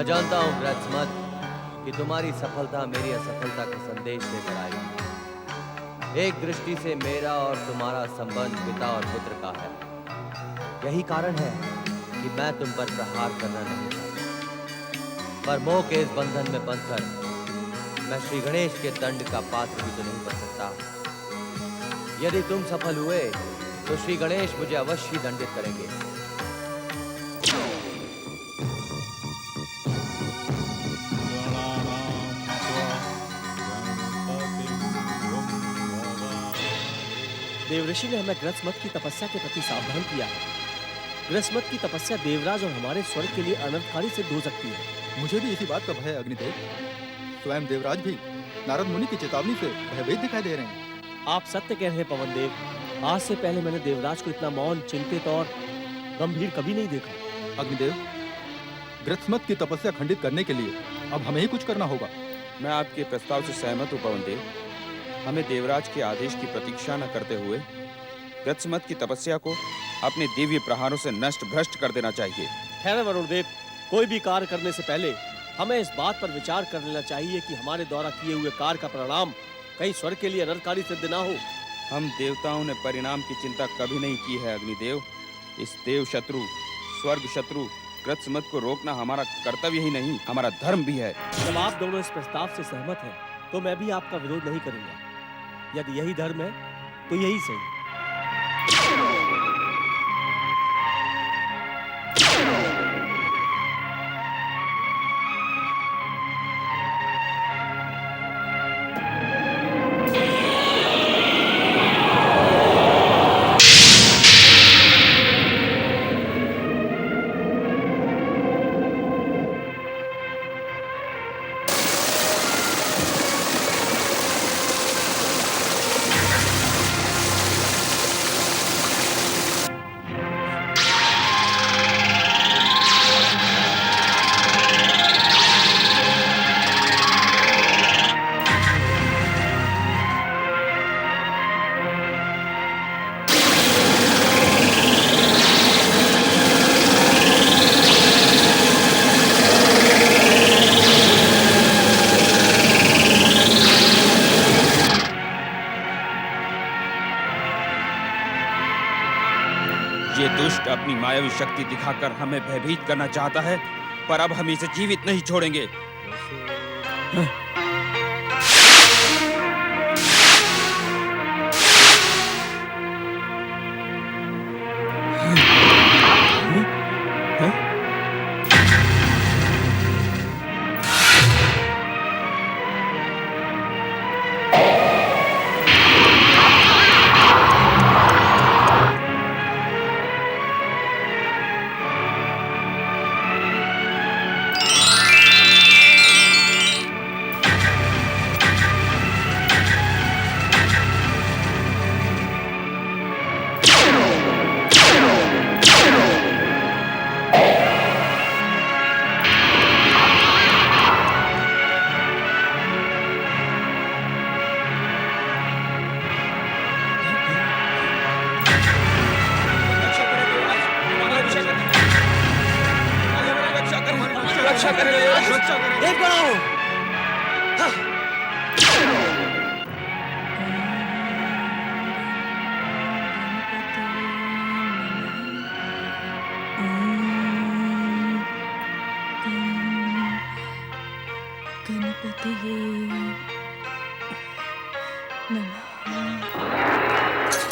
जानता हूँ ग्रत्समत कि तुम्हारी सफलता मेरी असफलता का संदेश लेकर आएगी। एक दृष्टि से मेरा और तुम्हारा संबंध पिता और पुत्र का है। यही कारण है कि मैं तुम पर प्रहार करना नहीं चाहता, पर मोह के इस बंधन में बंधकर मैं श्री गणेश के दंड का पात्र भी तो नहीं बन सकता। यदि तुम सफल हुए तो श्री गणेश मुझे अवश्य ही दंडित करेंगे। देवऋषि ने हमें ग्रत्समत की तपस्या के प्रति सावधान किया है। ग्रत्समत की तपस्या देवराज और हमारे स्वर्ग के लिए अनर्थकारी सिद्ध हो सकती है। मुझे भी इसी बात का भय है अग्निदेव। स्वयं देवराज भी नारद मुनि की चेतावनी से भयभीत दिखाई दे रहे हैं। आप सत्य कह रहे हैं पवन देव। आज से पहले मैंने देवराज को इतना मौन, चिंतित और गंभीर कभी नहीं देखा। अग्निदेव, ग्रत्समत की तपस्या खंडित करने के लिए अब हमें ही कुछ करना होगा। मैं आपके प्रस्ताव से सहमत हूँ पवन देव। हमें देवराज के आदेश की प्रतीक्षा न करते हुए ग्रत्समत की तपस्या को अपने दिव्य प्रहारों से नष्ट भ्रष्ट कर देना चाहिए। ठहरे वरुण देव, कोई भी कार्य करने से पहले हमें इस बात पर विचार कर लेना चाहिए कि हमारे द्वारा किए हुए कार्य का परिणाम कहीं स्वर्ग के लिए अनर्थकारी सिद्ध ना हो। हम देवताओं ने परिणाम की चिंता कभी नहीं की है अग्निदेव। इस देव शत्रु, स्वर्ग शत्रु ग्रत्समत को रोकना हमारा कर्तव्य ही नहीं, हमारा धर्म भी है। जब आप दोनों इस प्रस्ताव से सहमत हैं, तो मैं भी आपका विरोध नहीं करूंगा। यदि यही धर्म है तो यही सही। ये दुष्ट अपनी मायावी शक्ति दिखाकर हमें भयभीत करना चाहता है, पर अब हम इसे जीवित नहीं छोड़ेंगे।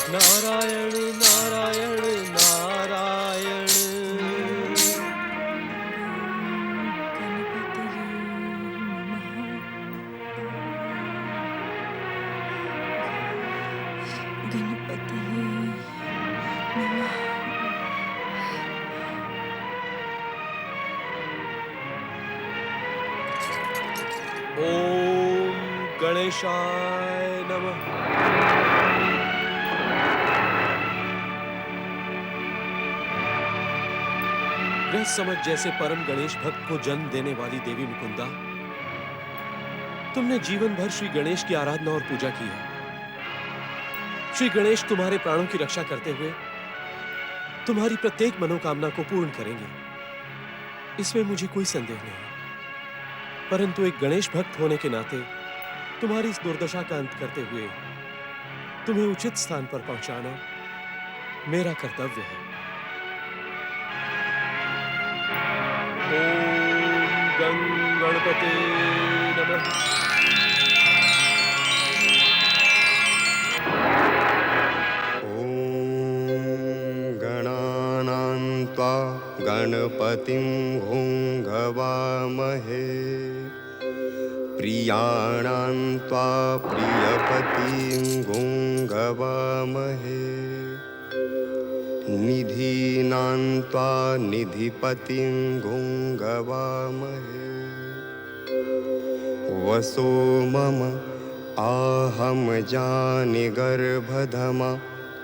नारायण नारायण नारायण। ओम गणेशाय नमः। ग्रत्समत जैसे परम गणेश भक्त को जन्म देने वाली देवी मुकुंदा, तुमने जीवन भर श्री गणेश की आराधना और पूजा की है। श्री गणेश तुम्हारे प्राणों की रक्षा करते हुए तुम्हारी प्रत्येक मनोकामना को पूर्ण करेंगे, इसमें मुझे कोई संदेह नहीं। परंतु एक गणेश भक्त होने के नाते तुम्हारी इस दुर्दशा का अंत करते हुए तुम्हें उचित स्थान पर पहुंचाना मेरा कर्तव्य है। ओम गं गणपते नमः। गणानान्त्वा गणपतिं हुंगवामहे प्रियाणान्त्वा प्रियपतिं हुंगवामहे निधीनान्त्वा निधिपतिं हुंगवामहे वसो मम आहम जानि गर्भधमा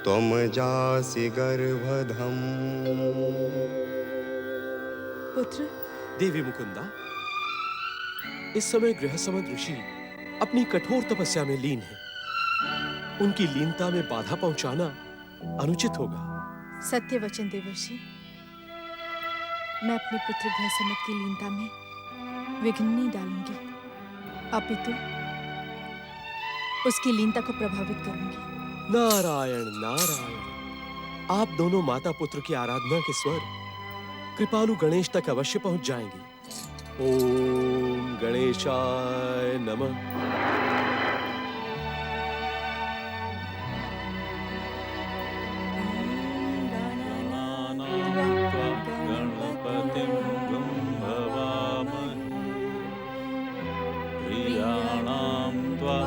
त्वं जासि गर्भधम्। पुत्र, देवी मुकुंदा, इस समय गृहसमद ऋषि अपनी कठोर तपस्या में लीन है। उनकी लीनता में बाधा पहुंचाना अनुचित होगा। सत्य वचन देवर्षि, मैं अपने पुत्र गृहसमत की लीनता में विघ्न नहीं डालूंगी, अपितु उसकी लीनता को प्रभावित करूंगी। नारायण नारायण, आप दोनों माता पुत्र की आराधना के स्वर कृपालु गणेश तक अवश्य पहुंच जाएंगे। ओम गणेशाय नमः। गणपतिं गुं भवामहे प्रियाणां त्वा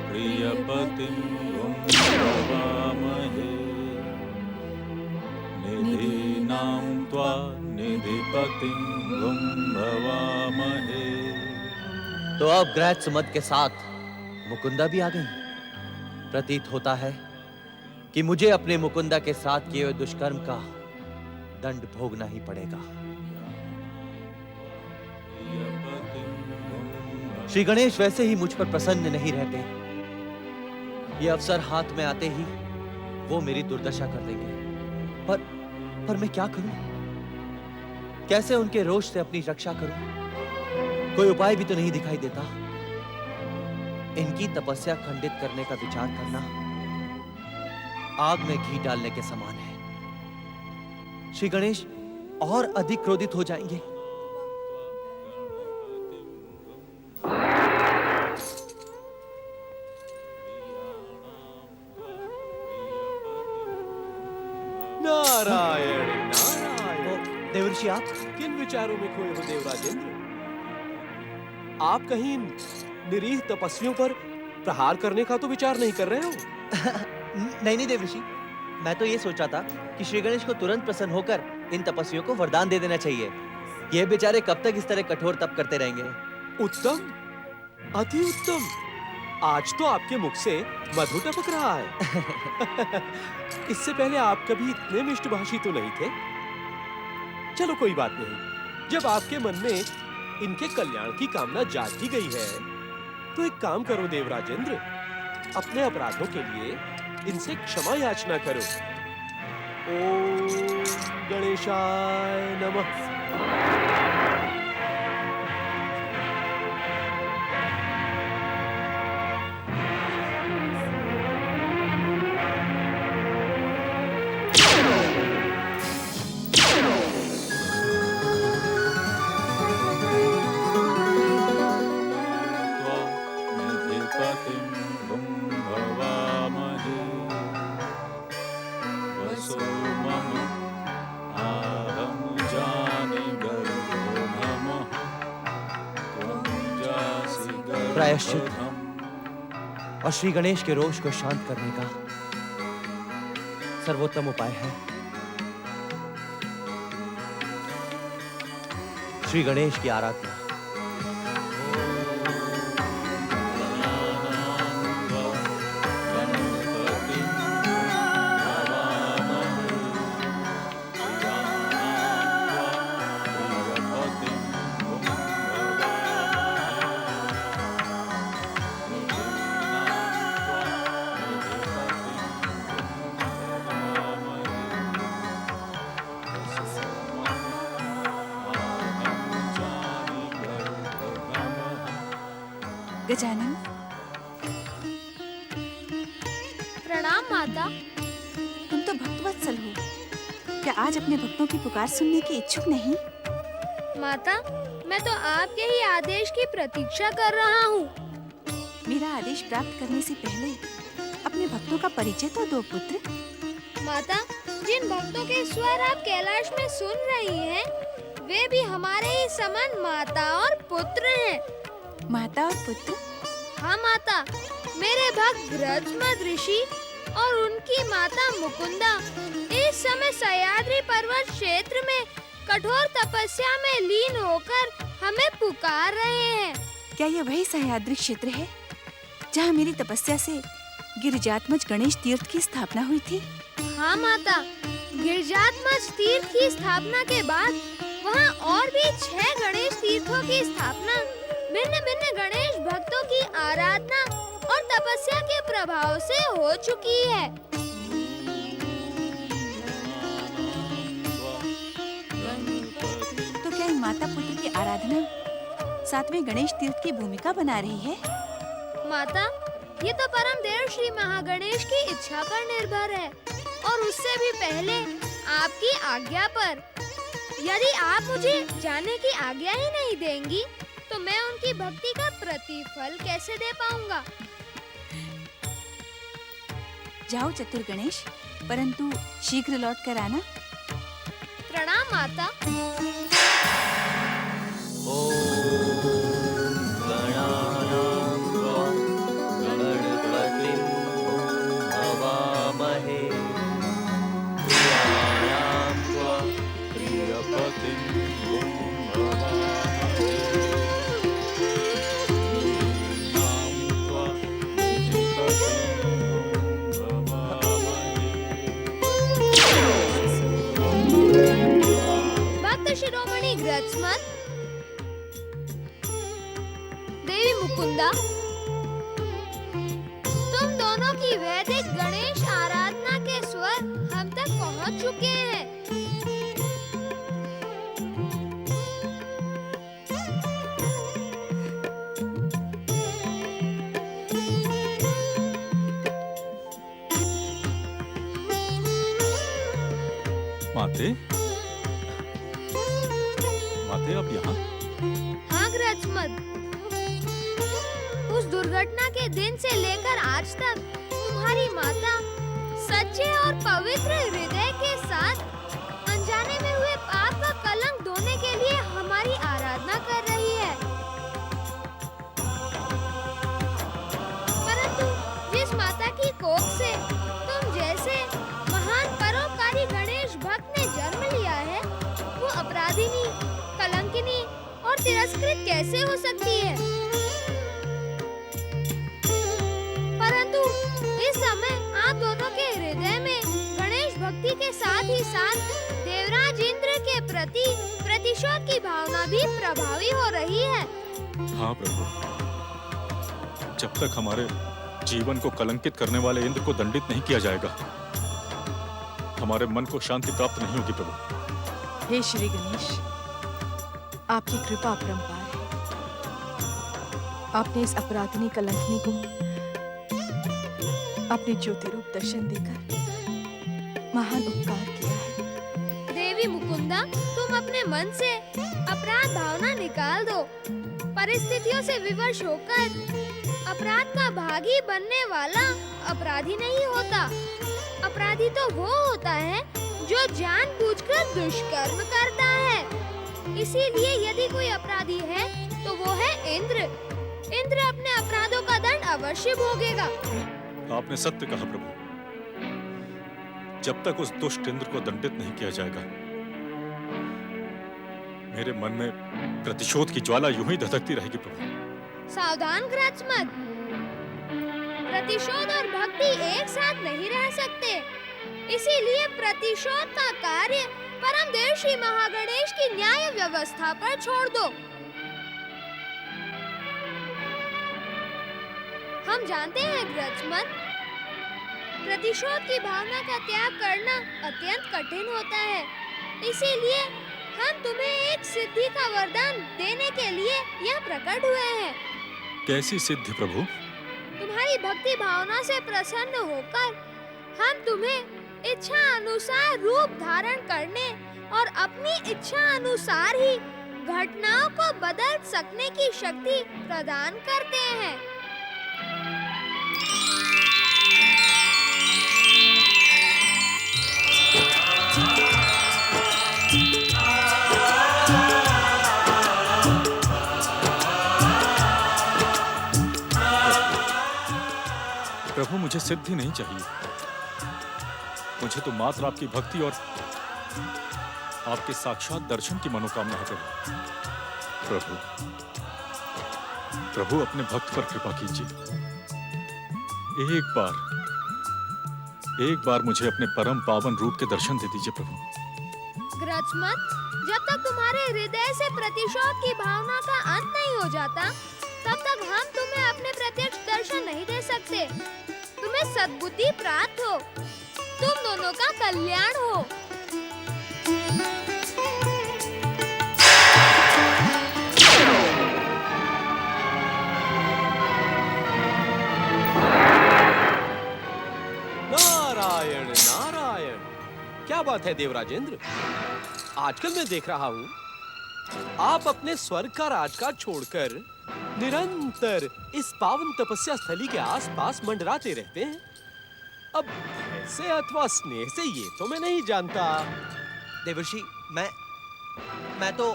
प्रियपतिं गुं भवामहे निधीनां त्वा निधिपतिं गुं भवामहे। तो अब ग्रह सुमद के साथ मुकुंदा भी आ गई। प्रतीत होता है कि मुझे अपने मुकुंदा के साथ किए हुए दुष्कर्म का दंड भोगना ही पड़ेगा। श्री गणेश वैसे ही मुझ पर प्रसन्न नहीं रहते। ये अवसर हाथ में आते ही वो मेरी दुर्दशा कर देंगे। पर मैं क्या करूं? कैसे उनके रोष से अपनी रक्षा करूं? कोई उपाय भी तो नहीं दिखाई देता। इनकी तपस्या खंडित करने का विचार करना आग में घी डालने के समान है। श्री गणेश और अधिक क्रोधित हो जाएंगे। नारायण नारायण। देवर्षि, आप किन विचारों में खोए हो देवराजेंद्र? आप कहीं निरीह तपस्वियों पर प्रहार करने का तो विचार नहीं कर रहे हो? नहीं देवर्षि, मैं तो ये सोचा था कि श्री गणेश को तुरंत प्रसन्न होकर इन तपस्वियों को वरदान दे देना चाहिए। ये बेचारे कब तक इस तरह कठोर तप करते रहेंगे? उत्तम, अति उत्तम। आज तो आपके मुख से मधु टपक रहा है। इससे पहले आप कभी इतने मिष्टभाषी तो नहीं थे। चलो कोई बात नहीं, जब आपके मन में इनके कल्याण की कामना जाग ही गई है, तो एक काम करो देवराजेंद्र, अपने अपराधों के लिए इनसे क्षमा याचना करो। ओम गणेशाय नमः। निधिपतिं गुं भवामहे वसो मम आहं जानि गर्भधमः त्वं जासि प्रायश्चित गर्भधम्। और श्री गणेश के रोष को शांत करने का सर्वोत्तम उपाय है श्री गणेश की आराधना। गजानन। प्रणाम माता। तुम तो भक्तवत्सल हो, क्या आज अपने भक्तों की पुकार सुनने के इच्छुक नहीं? माता, मैं तो आपके ही आदेश की प्रतीक्षा कर रहा हूँ। मेरा आदेश प्राप्त करने से पहले अपने भक्तों का परिचय तो दो पुत्र। माता, जिन भक्तों के स्वर आप कैलाश में सुन रही हैं, वे भी हमारे ही समान माता और पुत्र हैं। माता और पुत्र? हाँ माता, मेरे भक्त ग्रजमद ऋषि और उनकी माता मुकुंदा इस समय सह्याद्री पर्वत क्षेत्र में कठोर तपस्या में लीन होकर हमें पुकार रहे हैं। क्या यह वही सह्याद्री क्षेत्र है जहाँ मेरी तपस्या से गिरिजात्मज गणेश तीर्थ की स्थापना हुई थी? हाँ माता, गिरिजात्मज तीर्थ की स्थापना के बाद वहाँ और भी 6 गणेश तीर्थों की स्थापना भिन्न भिन्न गणेश भक्तों की आराधना और तपस्या के प्रभाव से हो चुकी है। तो क्या इन माता पुत्र की आराधना 7वें गणेश तीर्थ की भूमिका बना रही है? माता, ये तो परम देव श्री महागणेश की इच्छा पर निर्भर है और उससे भी पहले आपकी आज्ञा पर। यदि आप मुझे जाने की आज्ञा ही नहीं देंगी तो मैं उनकी भक्ति का प्रतिफल कैसे दे पाऊंगा? जाओ चतुर गणेश, परंतु शीघ्र लौट कर आना। प्रणाम माता। शिरोमणि ग्रजमद, देवी मुकुंदा, तुम दोनों की वैदिक गणेश आराधना के स्वर हम तक पहुंच चुके हैं। माते, आप यहाँ? हाँ ग्रजमद, उस दुर्घटना के दिन से लेकर आज तक तुम्हारी माता सच्चे और पवित्र हृदय के साथ अनजाने में हुए पाप का कलंक धोने के लिए हमारी आराधना कर रही है। परंतु जिस माता की कोख से तुम जैसे महान परोपकारी गणेश भक्त ने जन्म लिया है, वो अपराधिनी, कलंकिनी और तिरस्कृत कैसे हो सकती है? परंतु इस समय आप दोनों के हृदय में गणेश भक्ति के साथ ही साथ देवराज इंद्र के प्रति प्रतिशोध की भावना भी प्रभावी हो रही है। हाँ प्रभु, जब तक हमारे जीवन को कलंकित करने वाले इंद्र को दंडित नहीं किया जाएगा, हमारे मन को शांति प्राप्त नहीं होगी प्रभु। हे श्री गणेश, आपकी कृपा अपरंपार है। आपने इस अपराधिनी कलंकिनी को अपने ज्योति रूप दर्शन देकर महान उपकार किया है। देवी मुकुंदा, तुम अपने मन से अपराध भावना निकाल दो। परिस्थितियों से विवश होकर अपराध का भागी बनने वाला अपराधी नहीं होता। अपराधी तो वो होता है जो जानबूझकर दुष्कर्म करता है। इसीलिए यदि कोई अपराधी है तो वो है इंद्र। इंद्र अपने अपराधों का दंड अवश्य भोगेगा। आपने सत्य कहा प्रभु। जब तक उस दुष्ट इंद्र को दंडित नहीं किया जाएगा, मेरे मन में प्रतिशोध की ज्वाला यूं ही धधकती रहेगी प्रभु। सावधान ग्रजमद, प्रतिशोध और भक्ति एक साथ नहीं रह सकते। इसीलिए प्रतिशोध का कार्य परम देव श्री महागणेश की न्याय व्यवस्था पर छोड़ दो। हम जानते हैं ग्रजमद, प्रतिशोध की भावना का त्याग करना अत्यंत कठिन होता है। इसीलिए हम तुम्हें एक सिद्धि का वरदान देने के लिए यहाँ प्रकट हुए हैं। कैसी सिद्धि प्रभु? तुम्हारी भक्ति भावना से प्रसन्न होकर हम तुम्हें इच्छा अनुसार रूप धारण करने और अपनी इच्छा अनुसार ही घटनाओं को बदल सकने की शक्ति प्रदान करते हैं। प्रभु मुझे सिद्धि नहीं चाहिए, मुझे तो मात्र आपकी भक्ति और आपके साक्षात दर्शन की मनोकामना है प्रभु। प्रभु अपने भक्त पर कृपा कीजिए। एक बार मुझे अपने परम पावन रूप के दर्शन दे दीजिए प्रभु। ग्रचमत, जब तक तुम्हारे हृदय से प्रतिशोध की भावना का अंत नहीं हो जाता, तब तक हम तुम्हें अपने प्रत्यक्ष दर्शन नहीं दे सकते। तुम्हें सद्बुद्धि प्राप्त हो, तुम दोनों का कल्याण हो। नारायण नारायण, क्या बात है देवराजेंद्र, आजकल मैं देख रहा हूँ आप अपने स्वर्ग का राजकाज छोड़कर निरंतर इस पावन तपस्या स्थली के आसपास मंडराते रहते हैं। अब ऐसे अथवा स्नेह से ये तो मैं नहीं जानता। देवर्षि, मैं तो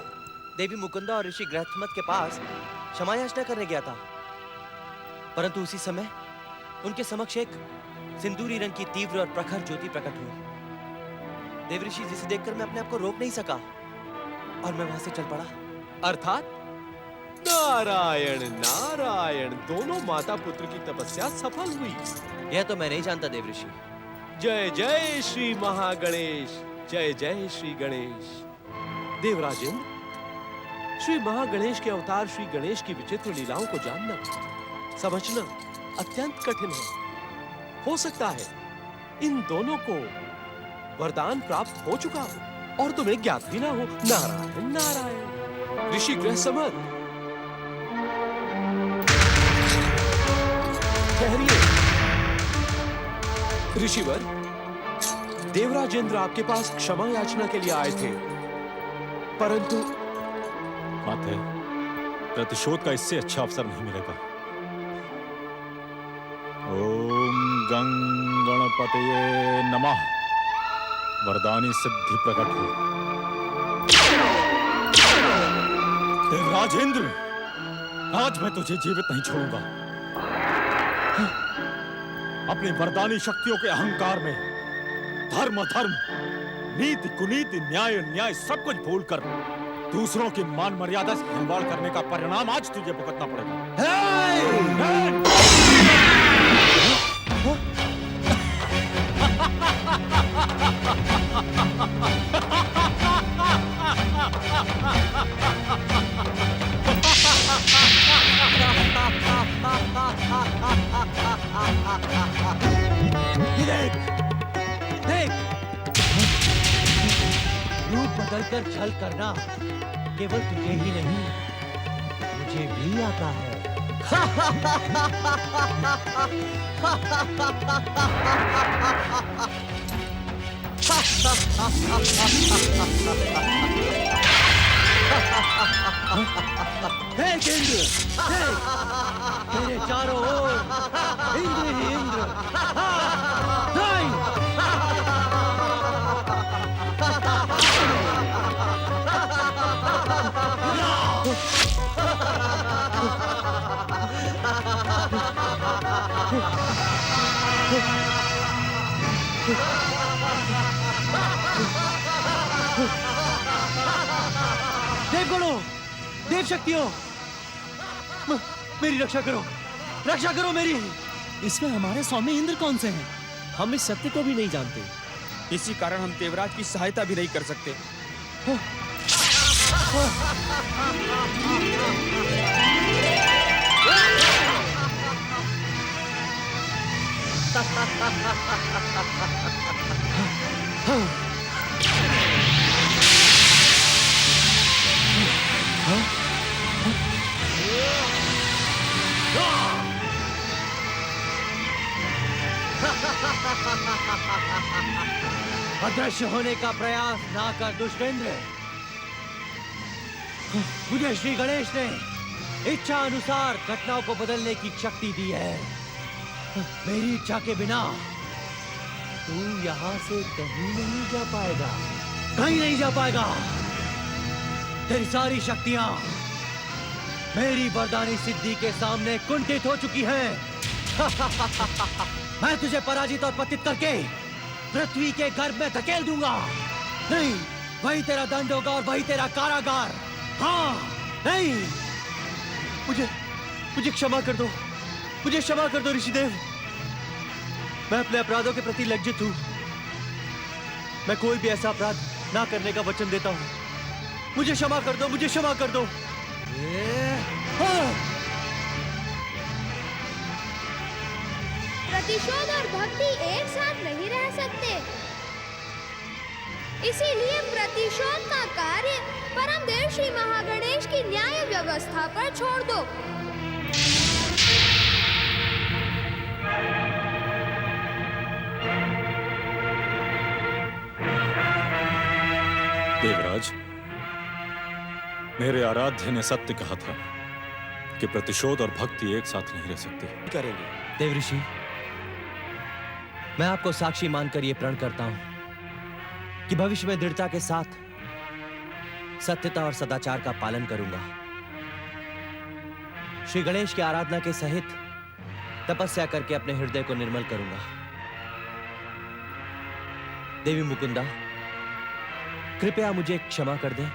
देवी मुकुंदा और ऋषि गृहस्थमत के पास क्षमा याचना करने गया था, परंतु उसी समय उनके समक्ष एक सिंदूरी रंग की तीव्र और प्रखर ज्योति प्रकट हुई। देवऋषि, जिसे देखकर मैं अपने आप को रोक नहीं सका और मैं वहां से चल पड़ा। अर्थात नारायण नारायण, दोनों माता पुत्र की तपस्या सफल हुई। यह तो मैं नहीं जानता देवऋषि। जय जय श्री महागणेश, जय जय श्री गणेश। देवराजेंद्र, श्री महागणेश के अवतार श्री गणेश की विचित्र लीलाओं को जानना, समझना अत्यंत कठिन है। हो सकता है इन दोनों को वरदान प्राप्त हो चुका हो और तुम्हें ज्ञात भी ना हो। नारायण नारायण। ऋषि गृहसमत, ठहरिए। ऋषिवर, देवराजेंद्र आपके पास क्षमा याचना के लिए आए थे, परंतु बात है, प्रतिशोध का इससे अच्छा अवसर नहीं मिलेगा। ओम गं गणपतये नमः। वरदानी सिद्धि प्रकट हो। देवराजेंद्र, आज मैं तुझे जीवित नहीं छोड़ूंगा। अपनी वरदानी शक्तियों के अहंकार में धर्म अधर्म, नीति कुनीति, न्याय न्याय सब कुछ भूलकर दूसरों की मान मर्यादा से खिलवाड़ करने का परिणाम आज तुझे भुगतना पड़ेगा। देख, रूप बदलकर छल करना केवल तुझे ही नहीं, मुझे भी आता है। देख इंद्र, देख, तेरे चारों ओर इंद्र ही इंद्र। देव गणों, देव शक्तियों, मेरी रक्षा करो, रक्षा करो मेरी। इसमें हमारे स्वामी इंद्र कौन से हैं? हम इस सत्य को भी नहीं जानते। इसी कारण हम देवराज की सहायता भी नहीं कर सकते। अदृश्य होने का प्रयास ना कर दुष्टेंद्र। मुझे श्री गणेश ने इच्छा अनुसार घटनाओं को बदलने की शक्ति दी है। मेरी इच्छा के बिना तू यहाँ से कहीं नहीं जा पाएगा, कहीं नहीं जा पाएगा। तेरी सारी शक्तियां मेरी वरदानी सिद्धि के सामने कुंठित हो चुकी हैं। मैं तुझे पराजित और पतित करके पृथ्वी के गर्भ में धकेल दूंगा। नहीं, वही तेरा दंड होगा और वही तेरा कारागार। हाँ, नहीं, मुझे क्षमा कर दो, मुझे क्षमा कर दो ऋषिदेव। मैं अपने अपराधों के प्रति लज्जित हूं। मैं कोई भी ऐसा अपराध ना करने का वचन देता हूं। मुझे क्षमा कर दो, मुझे क्षमा कर दो। प्रतिशोध और भक्ति एक साथ नहीं रह सकते, इसीलिए प्रतिशोध का कार्य परमदेव श्री महागणेश की न्याय व्यवस्था पर छोड़ दो। देवराज, मेरे आराध्य ने सत्य कहा था कि प्रतिशोध और भक्ति एक साथ नहीं रह सकते। करेंगे देवऋषि, मैं आपको साक्षी मानकर यह प्रण करता हूं कि भविष्य में दृढ़ता के साथ सत्यता और सदाचार का पालन करूंगा। श्री गणेश की आराधना के सहित तपस्या करके अपने हृदय को निर्मल करूंगा। देवी मुकुंदा, कृपया मुझे क्षमा कर दें।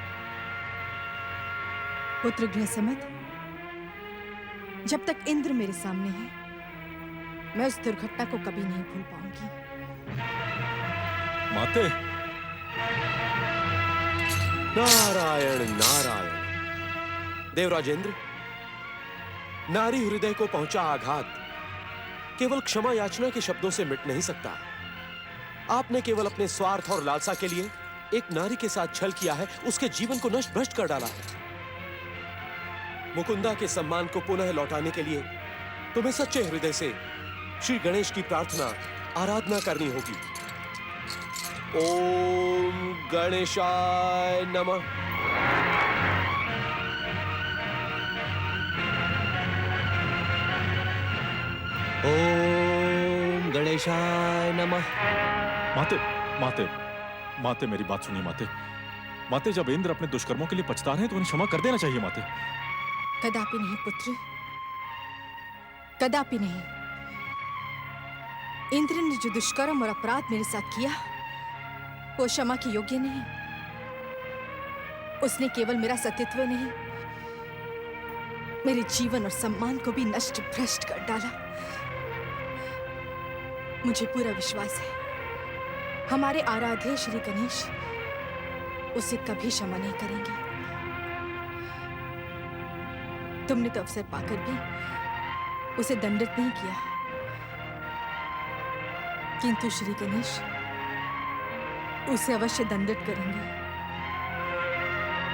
पुत्र गृहसमत, जब तक इंद्र मेरे सामने है, मैं उस दुर्घटना को कभी नहीं भूल पाऊंगी। माते, नारायण नारायण। देवराजेंद्र, नारी हृदय को पहुंचा आघात केवल क्षमा याचना के शब्दों से मिट नहीं सकता। आपने केवल अपने स्वार्थ और लालसा के लिए एक नारी के साथ छल किया है, उसके जीवन को नष्ट भ्रष्ट कर डाला है। मुकुंदा के सम्मान को पुनः लौटाने के लिए तुम्हें सच्चे हृदय से श्री गणेश की प्रार्थना आराधना करनी होगी। ओम गणेशाय नमः। ओम गणेशाय नमः। माते, माते, माते, मेरी बात सुनिए माते। माते, जब इंद्र अपने दुष्कर्मों के लिए पछता रहे हैं तो उन्हें क्षमा कर देना चाहिए माते। कदापि नहीं पुत्र, कदापि नहीं। इंद्र ने जो दुष्कर्म और अपराध मेरे साथ किया, वो क्षमा के योग्य नहीं। उसने केवल मेरा सतीत्व नहीं, मेरे जीवन और सम्मान को भी नष्ट भ्रष्ट कर डाला। मुझे पूरा विश्वास है हमारे आराध्य श्री गणेश उसे कभी क्षमा नहीं करेंगे। तुमने तो अवसर पाकर भी उसे दंडित नहीं किया, किंतु श्री गणेश उसे अवश्य दंडित करेंगे।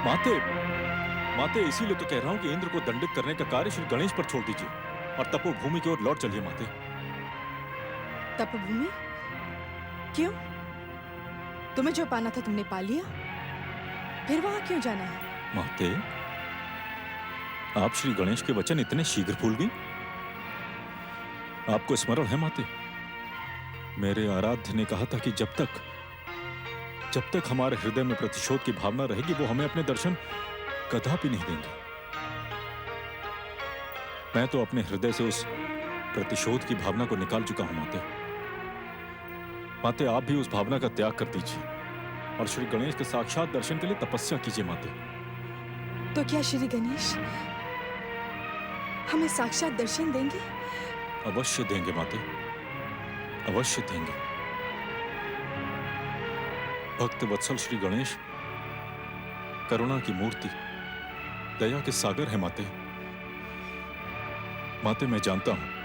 माते, माते, इसीलिए तो कह रहा हूं कि इंद्र को दंडित करने का कार्य श्री गणेश पर छोड़ दीजिए और तपोभूमि की ओर लौट चलिए माते। तपोभूमि? क्यों? तुम्हें जो पाना था तुमने पा लिया, फिर वहां क्यों जाना है? माते, आप श्री गणेश के वचन इतने शीघ्र भूल गई? आपको स्मरण है माते, मेरे आराध्य ने कहा था कि जब तक हमारे हृदय में प्रतिशोध की भावना रहेगी, वो हमें अपने दर्शन कदापि नहीं देंगे। मैं तो अपने हृदय से उस प्रतिशोध की भावना को निकाल चुका हूं माते। माते, आप भी उस भावना का त्याग कर दीजिए और श्री गणेश के साक्षात दर्शन के लिए तपस्या कीजिए माते। तो क्या श्री गणेश हमें साक्षात दर्शन देंगे? अवश्य देंगे माते, अवश्य देंगे। भक्त वत्सल श्री गणेश करुणा की मूर्ति, दया के सागर है माते। माते, मैं जानता हूं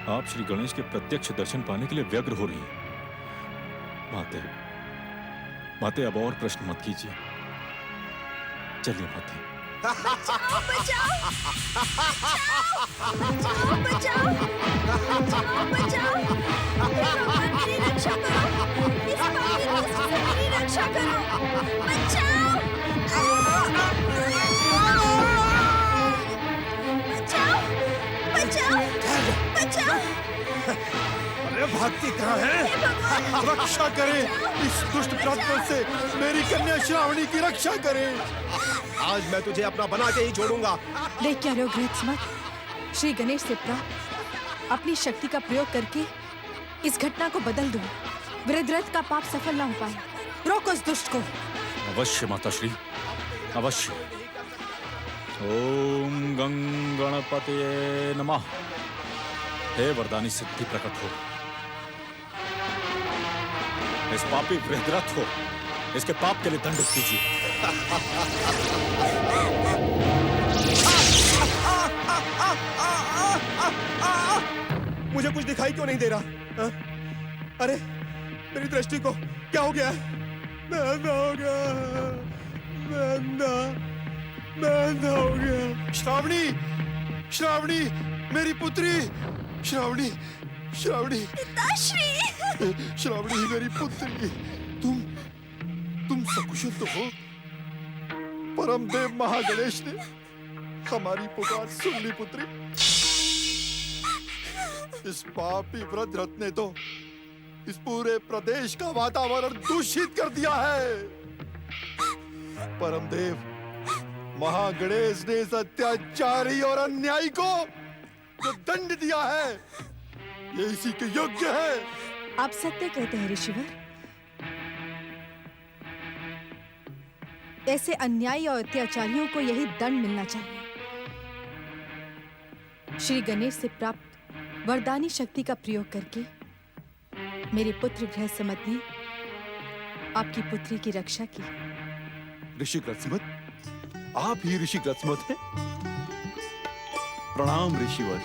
आप श्री गणेश के प्रत्यक्ष दर्शन पाने के लिए व्यग्र हो रही हैं। माते, माते, अब और प्रश्न मत कीजिए, चलिए माते। बचाओ, बचाओ, बचाओ, बचाओ, बचाओ, बचाओ, बचाओ, अरे भागती कहाँ है? रक्षा करें इस दुष्ट प्रत्युष से, मेरी कन्या श्रावणी की रक्षा करें। आज मैं तुझे अपना बना के ही छोड़ूंगा। देख क्या रहे हो गृहस्मत, श्री गणेश से प्राप्त अपनी शक्ति का प्रयोग करके इस घटना को बदल दो। वृद्धरथ का पाप सफल ना हो पाए। रोको उस दुष्ट को। अवश्य माताश्री, अवश्य। ओम गं गणपतये नमः। हे वरदानी सिद्धि प्रकट हो, इस पापी वृद्धरथ को इसके पाप के लिए दंडित कीजिए। मुझे कुछ दिखाई क्यों नहीं दे रहा? अरे मेरी दृष्टि को क्या हो गया है? मैं अंधा हो गया, मैं अंधा हो गया। श्रावणी, श्रावणी, मेरी पुत्री, श्रावणी, श्रावणी, श्रावणी मेरी पुत्री, तुम सकुशल तो हो? परमदेव महागणेश ने हमारी पुकार सुन ली पुत्री। इस पापी वृद्धरथ ने तो इस पूरे प्रदेश का वातावरण दूषित कर दिया है। परमदेव महागणेश ने इस अत्याचारी और अन्यायी को जो दंड दिया है, ये इसी के योग्य है। आप सत्य कहते हैं ऋषिवर। ऐसे अन्यायी और अत्याचारियों को यही दंड मिलना चाहिए। श्री गणेश से प्राप्त वरदानी शक्ति का प्रयोग करके मेरे पुत्र गृहस्मत ने आपकी पुत्री की रक्षा की। ऋषि गृहस्मत, आप ही ऋषि गृहस्मत हैं? प्रणाम ऋषिवर।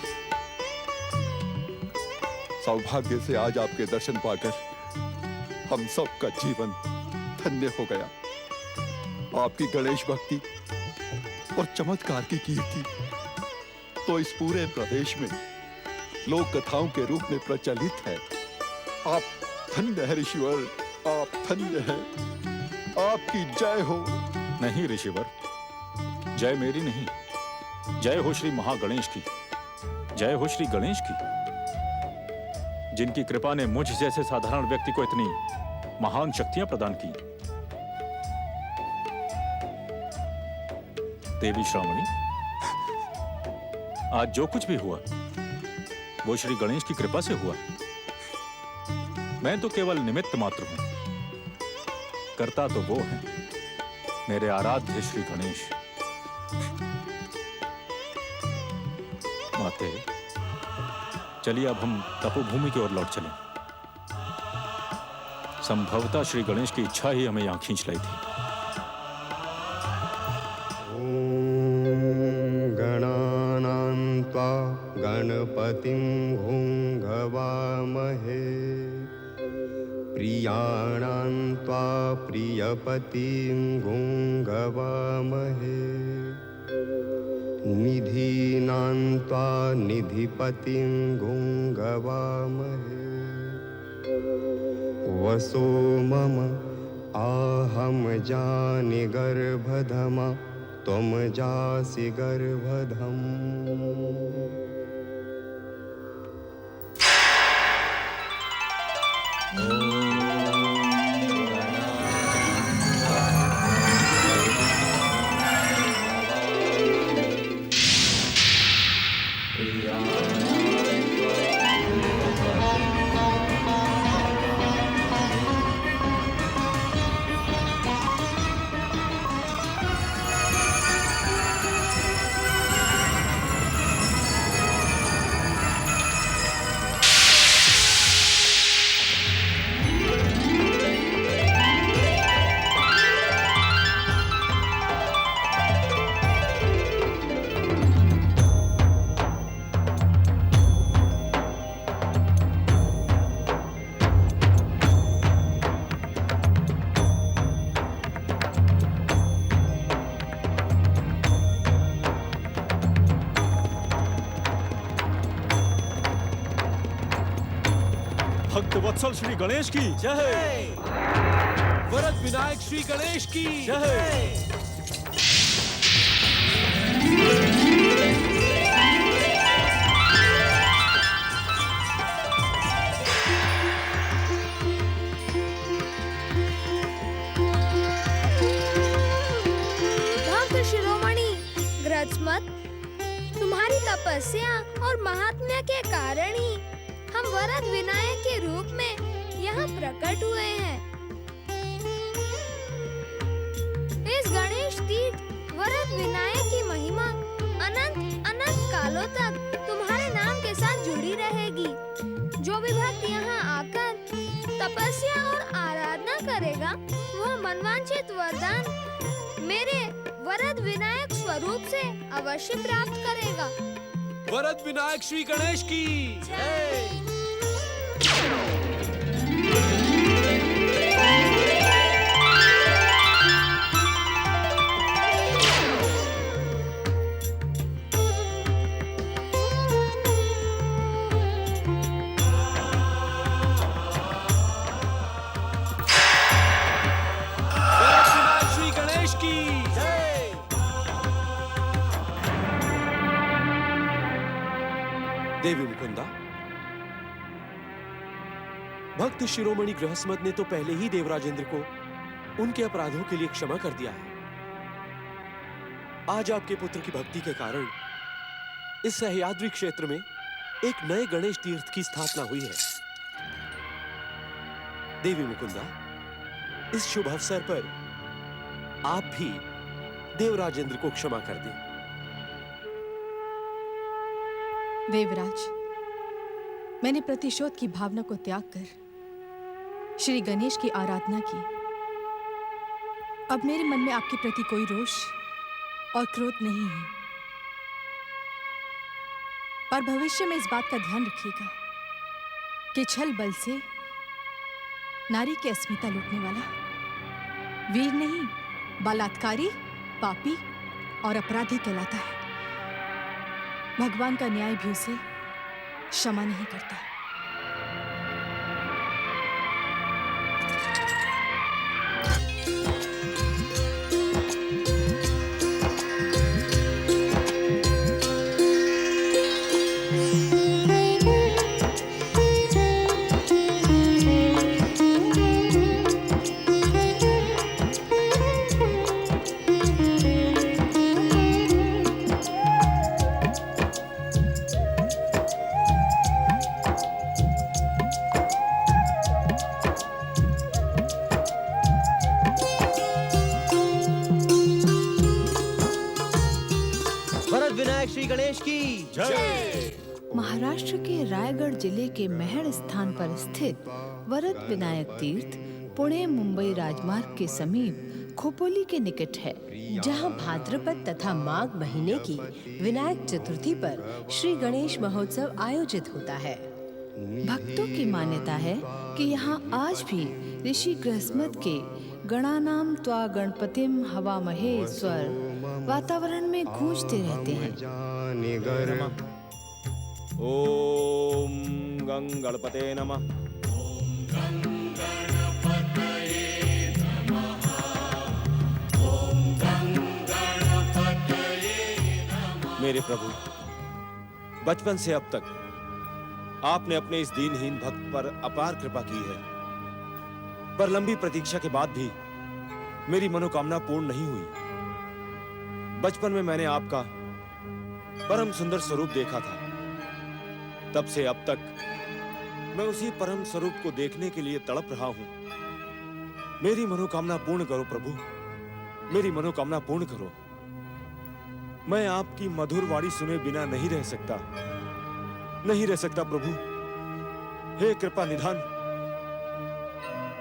सौभाग्य से आज आपके दर्शन पाकर हम सबका जीवन धन्य हो गया। आपकी गणेश भक्ति और चमत्कार की कीर्ति तो इस पूरे प्रदेश में लोक कथाओं के रूप में प्रचलित है। आप धन्य है ऋषिवर, आप धन्य है। आपकी जय हो। नहीं ऋषिवर, जय मेरी नहीं, जय हो श्री महागणेश की, जय हो श्री गणेश की, जिनकी कृपा ने मुझ जैसे साधारण व्यक्ति को इतनी महान शक्तियां प्रदान की। देवी श्रावणी, आज जो कुछ भी हुआ वो श्री गणेश की कृपा से हुआ। मैं तो केवल निमित्त मात्र हूं, करता तो वो है मेरे आराध्य श्री गणेश। माते, चलिए अब हम तपोभूमि की ओर लौट चलें। संभवतः श्री गणेश की इच्छा ही हमें यहां खींच लाई थी। गणानां त्वा गणपतिं घुंघवामहे, प्रियाणां त्वा प्रियपतिं घुंघवामहे, निधीनां त्वा निधिपतिं घुंघवामहे। वसो मम आहम जानि गर्भधमा, त्वं जासि गर्भधम्। वत्सल श्री गणेश की जय। वरद विनायक श्री गणेश की जय। तपस्या और महात्म्य के कारण ही हम वरद विनायक के रूप में यहाँ प्रकट हुए हैं। इस गणेश तीर्थ वरद विनायक की महिमा अनंत अनंत कालों तक तुम्हारे नाम के साथ जुड़ी रहेगी। जो भी भक्त यहाँ आकर तपस्या और आराधना करेगा वह मनवांछित वरदान मेरे वरद विनायक स्वरूप से अवश्य प्राप्त करेगा। वरद विनायक श्री गणेश की जय। देवी मुकुंदा, भक्त शिरोमणि गृहस्मत ने तो पहले ही देवराज इंद्र को उनके अपराधों के लिए क्षमा कर दिया है। आज आपके पुत्र की भक्ति के कारण इस सह्याद्री क्षेत्र में एक नए गणेश तीर्थ की स्थापना हुई है। देवी मुकुंदा, इस शुभ अवसर पर आप भी देवराज इंद्र को क्षमा कर दें। देवराज, मैंने प्रतिशोध की भावना को त्याग कर श्री गणेश की आराधना की। अब मेरे मन में आपके प्रति कोई रोष और क्रोध नहीं है। पर भविष्य में इस बात का ध्यान रखिएगा कि छल बल से नारी की अस्मिता लूटने वाला वीर नहीं, बलात्कारी, पापी और अपराधी कहलाता है। भगवान का न्याय भी उसे क्षमा नहीं करता। महाराष्ट्र के रायगढ़ जिले के महड़ स्थान पर स्थित वरद विनायक तीर्थ पुणे मुंबई राजमार्ग के समीप खोपोली के निकट है, जहां भाद्रपद तथा माघ महीने की विनायक चतुर्थी पर श्री गणेश महोत्सव आयोजित होता है। भक्तों की मान्यता है कि यहाँ आज भी ऋषि गृहस्मत के गणानाम त्वा गणपतिम हवामहे स्वर वातावरण में गूंजते रहते हैं। ओम गं गणपते नमः। मेरे प्रभु, बचपन से अब तक आपने अपने इस दीनहीन भक्त पर अपार कृपा की है, पर लंबी प्रतीक्षा के बाद भी मेरी मनोकामना पूर्ण नहीं हुई। बचपन में मैंने आपका परम सुंदर स्वरूप देखा था, तब से अब तक मैं उसी परम स्वरूप को देखने के लिए तड़प रहा हूं। मेरी मनोकामना पूर्ण करो प्रभु, मेरी मनोकामना पूर्ण करो। मैं आपकी मधुर वाणी सुने बिना नहीं रह सकता प्रभु। हे कृपा निधान,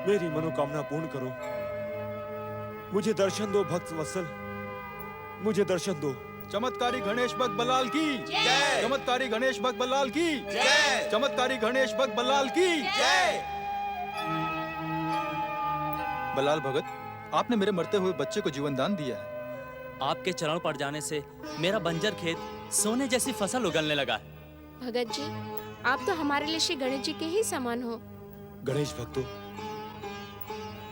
मेरी मनोकामना पूर्ण करो। मुझे दर्शन दो भक्त वत्सल, मुझे दर्शन दो। चमत्कारी गणेश भक्त बल्लाल की जय। चमत्कारी गणेश भक्त बल्लाल की जय। चमत्कारी गणेश भक्त बल्लाल की जय। बल्लाल भगत, आपने मेरे मरते हुए बच्चे को जीवन दान दिया है। आपके चरण पड़ जाने से मेरा बंजर खेत सोने जैसी फसल उगलने लगा है। भगत जी, आप तो हमारे लिए श्री गणेश जी के ही समान हो। गणेश भक्तों,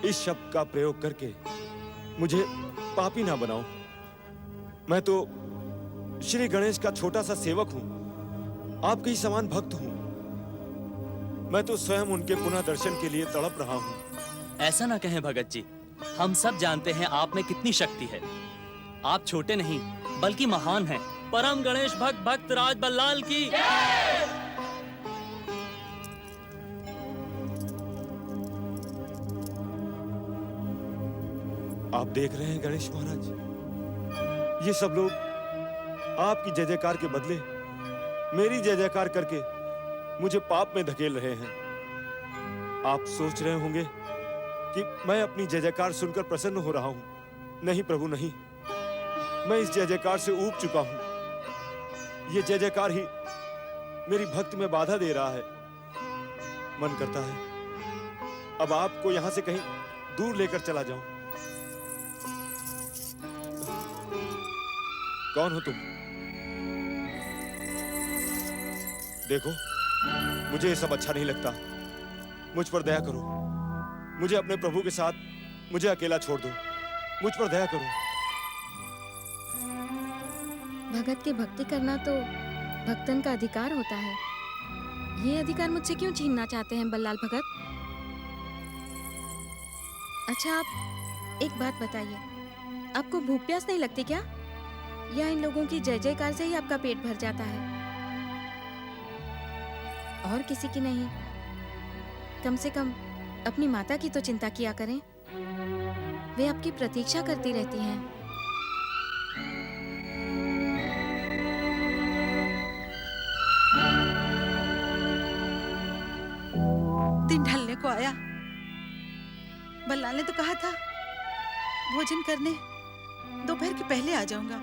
इस शब्द का प्रयोग करके मुझे पापी ना बनाओ। मैं तो श्री गणेश का छोटा सा सेवक हूँ, आपके ही समान भक्त हूँ। मैं तो स्वयं उनके पुनः दर्शन के लिए तड़प रहा हूँ। ऐसा ना कहें भगत जी, हम सब जानते हैं आप में कितनी शक्ति है। आप छोटे नहीं बल्कि महान हैं, परम गणेश भक्त भक्त राज बल्लाल की। आप देख रहे हैं गणेश महाराज, ये सब लोग आपकी जय जयकार के बदले मेरी जय जयकार करके मुझे पाप में धकेल रहे हैं। आप सोच रहे होंगे कि मैं अपनी जय जयकार सुनकर प्रसन्न हो रहा हूं। नहीं प्रभु नहीं, मैं इस जय जयकार से ऊब चुका हूं। ये जय जयकार ही मेरी भक्ति में बाधा दे रहा है। मन करता है अब आपको यहां से कहीं दूर लेकर चला जाऊं। कौन हो तुम? देखो, मुझे ये सब अच्छा नहीं लगता। मुझ पर दया करो। मुझे अपने प्रभु के साथ मुझे अकेला छोड़ दो। मुझ पर दया करो। भगत की भक्ति करना तो भक्तन का अधिकार होता है। ये अधिकार मुझसे क्यों छीनना चाहते हैं बल्लाल भगत? अच्छा, आप एक बात बताइए, आपको भूख प्यास नहीं लगती क्या? या इन लोगों की जय जयकार से ही आपका पेट भर जाता है और किसी की नहीं? कम से कम अपनी माता की तो चिंता किया करें। वे आपकी प्रतीक्षा करती रहती हैं। दिन ढलने को आया। बल्लाल ने तो कहा था भोजन करने दोपहर के पहले आ जाऊंगा।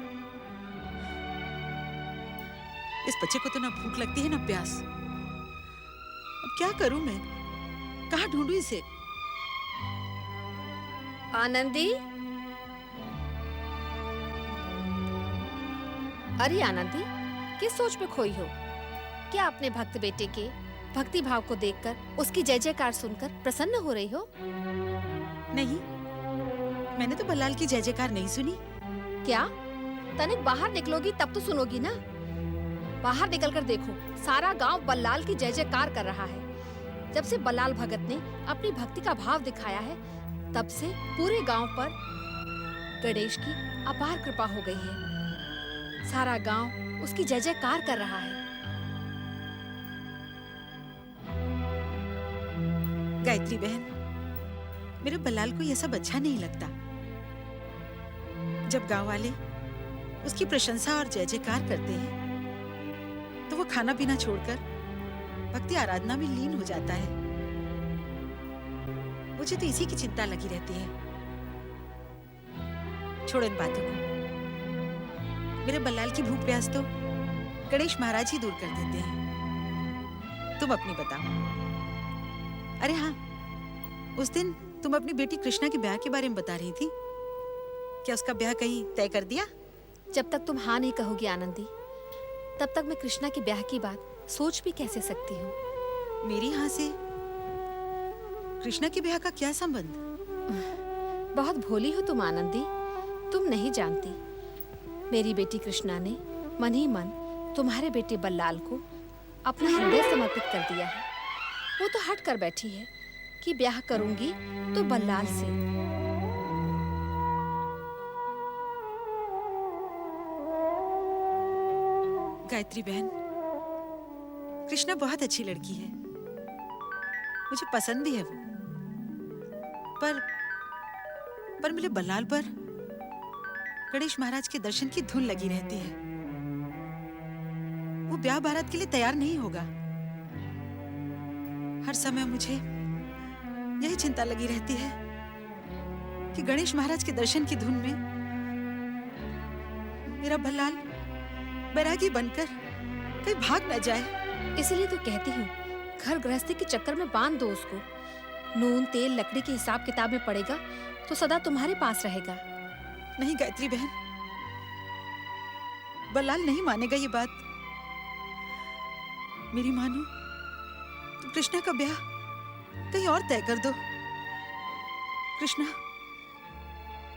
इस बच्चे को तो ना भूख लगती है ना प्यास। अब क्या करूं मैं? कहाँ ढूंढूं इसे? आनंदी, अरे आनंदी, किस सोच में खोई हो? क्या अपने भक्त बेटे के भक्ति भाव को देखकर, उसकी जय जयकार सुनकर प्रसन्न हो रही हो? नहीं, मैंने तो बल्लाल की जय जयकार नहीं सुनी। क्या? तनिक बाहर निकलोगी तब तो सुनोगी ना। बाहर निकलकर देखो, सारा गांव बल्लाल की जय जयकार कर रहा है। जब से बल्लाल भगत ने अपनी भक्ति का भाव दिखाया है, तब से पूरे गांव पर गणेश की अपार कृपा हो गई है। सारा गांव उसकी जय जयकार कर रहा है। गायत्री बहन, मेरे बल्लाल को यह सब अच्छा नहीं लगता। जब गांव वाले उसकी प्रशंसा और जय जयकार करते हैं, तो वो खाना पीना छोड़कर भक्ति आराधना में लीन हो जाता है। मुझे तो इसी की चिंता लगी रहती है। छोड़ो इन बातों को। मेरे बल्लाल की भूख प्यास तो गणेश महाराज ही दूर कर देते हैं। तुम अपनी बताओ। अरे हाँ, उस दिन तुम अपनी बेटी कृष्णा के ब्याह के बारे में बता रही थी। क्या उसका ब्याह कहीं तय कर दिया? जब तक तुम हाँ नहीं कहोगी आनंदी, तब तक मैं कृष्णा के ब्याह की बात सोच भी कैसे सकती हूँ? मेरी हाँ से कृष्णा के ब्याह का क्या संबंध? बहुत भोली हो तुम आनंदी, तुम नहीं जानती। मेरी बेटी कृष्णा ने मन ही मन तुम्हारे बेटे बल्लाल को अपना हृदय समर्पित कर दिया है। वो तो हट कर बैठी है कि ब्याह करूंगी तो बल्लाल से। गायत्री बहन, कृष्णा बहुत अच्छी लड़की है। मुझे पसंद भी है वो। पर मेरे बल्लाल पर गणेश महाराज के दर्शन की धुन लगी रहती है। वो ब्याह बारात के लिए तैयार नहीं होगा। हर समय मुझे यही चिंता लगी रहती है कि गणेश महाराज के दर्शन की धुन में मेरा बल्लाल बैरागी बनकर कहीं भाग न जाए। इसलिए तो कहती हूँ, घर गृहस्थी के चक्कर में बांध दो उसको। नून तेल लकड़ी के हिसाब किताब में पड़ेगा तो सदा तुम्हारे पास रहेगा। नहीं गायत्री बहन, बल्लाल नहीं मानेगा ये बात। मेरी मानो तो कृष्णा का ब्याह कहीं और तय कर दो। कृष्णा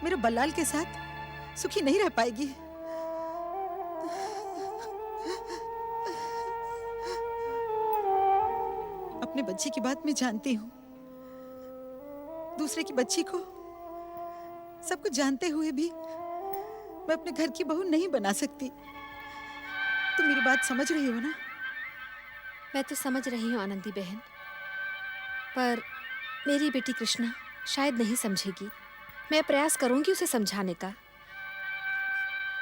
मेरे बल्लाल के साथ सुखी नहीं रह पाएगी। अपने बच्ची की बात मैं जानती हूँ। दूसरे की बच्ची को सब कुछ जानते हुए भी मैं अपने घर की बहू नहीं बना सकती। तुम मेरी बात समझ रही हो ना? मैं तो समझ रही हूँ आनंदी बहन, पर मेरी बेटी कृष्णा शायद नहीं समझेगी। मैं प्रयास करूंगी उसे समझाने का,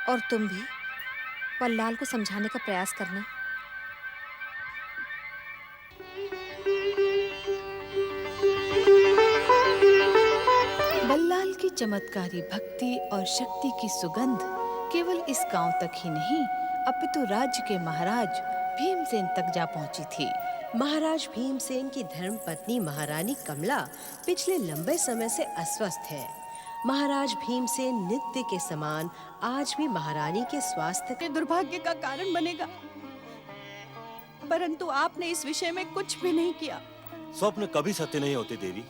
और तुम भी बल्लाल को समझाने का प्रयास करना। बल्लाल की चमत्कारी भक्ति और शक्ति की सुगंध केवल इस गांव तक ही नहीं, अपितु राज्य के महाराज भीमसेन तक जा पहुंची थी। महाराज भीमसेन की धर्म पत्नी महारानी कमला पिछले लंबे समय से अस्वस्थ है। महाराज भीमसेन नित्य के समान आज भी महारानी के स्वास्थ्य के दुर्भाग्य का कारण बनेगा, परंतु आपने इस विषय में कुछ भी नहीं किया। स्वप्न कभी सत्य नहीं होते देवी।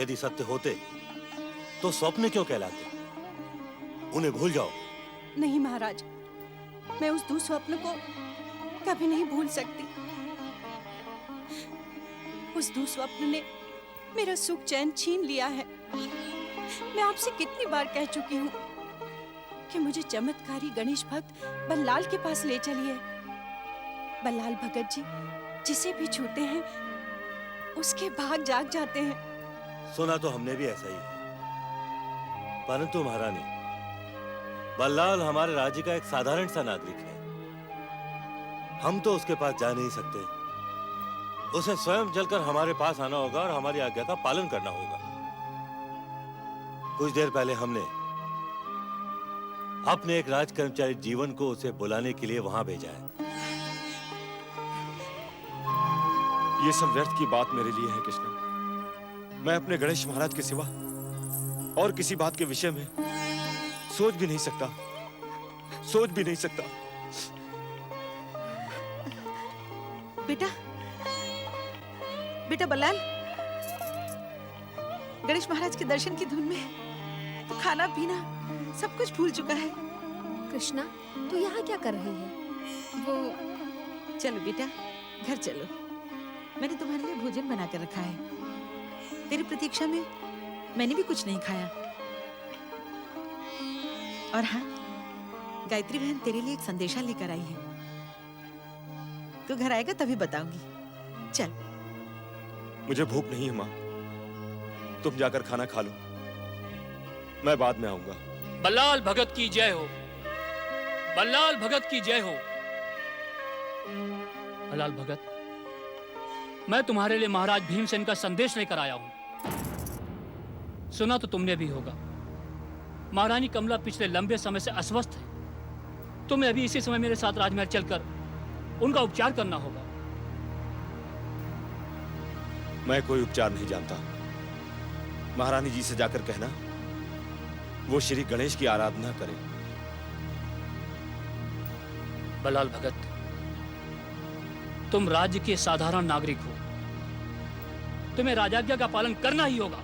यदि सत्य होते तो स्वप्न क्यों कहलाते? उन्हें भूल जाओ। नहीं महाराज, मैं उस दुस्वप्न को कभी नहीं भूल सकती। उस दुस्वप्न ने मेरा सुख चैन छीन लिया है। मैं आपसे कितनी बार कह चुकी हूँ कि मुझे चमत्कारी गणेश भक्त बल्लाल के पास ले चलिए। बल्लाल भगत जी जिसे भी छूते हैं उसके भाग जाग जाते हैं। सुना तो हमने भी ऐसा ही है, परंतु महारानी, बल्लाल हमारे राज्य का एक साधारण सा नागरिक है। हम तो उसके पास जा नहीं सकते। उसे स्वयं चलकर हमारे पास आना होगा और हमारी आज्ञा का पालन करना होगा। कुछ देर पहले हमने अपने एक राज कर्मचारी जीवन को उसे बुलाने के लिए वहां भेजा है। ये सब व्यर्थ की बात मेरे लिए है कृष्णा। मैं अपने गणेश महाराज के सिवा और किसी बात के विषय में सोच भी नहीं सकता, सोच भी नहीं सकता। बेटा, बेटा बल्लाल, गणेश महाराज के दर्शन की धुन में तो खाना पीना सब कुछ भूल चुका है। कृष्णा, तू यहाँ क्या कर रही है? वो चलो बेटा, घर चलो। मैंने तुम्हारे लिए भोजन बना कर रखा है। तेरी प्रतीक्षा में मैंने भी कुछ नहीं खाया। और हाँ, गायत्री बहन तेरे लिए एक संदेशा लेकर आई है। तू घर आएगा तभी बताऊंगी। चल। मुझे भूख नहीं है माँ, तुम जाकर खाना खा लो, मैं बाद में आऊंगा। बल्लाल भगत की जय हो, बल्लाल भगत की जय हो। बल्लाल भगत, मैं तुम्हारे लिए महाराज भीमसेन का संदेश लेकर आया हूं। सुना तो तुमने भी होगा, महारानी कमला पिछले लंबे समय से अस्वस्थ है। तुम्हें अभी इसी समय मेरे साथ राजमहल चलकर उनका उपचार करना होगा। मैं कोई उपचार नहीं जानता। महारानी जी से जाकर कहना वो श्री गणेश की आराधना करें। बल्लाल भगत, तुम राज्य के साधारण नागरिक हो, तुम्हें राजाज्ञा का पालन करना ही होगा।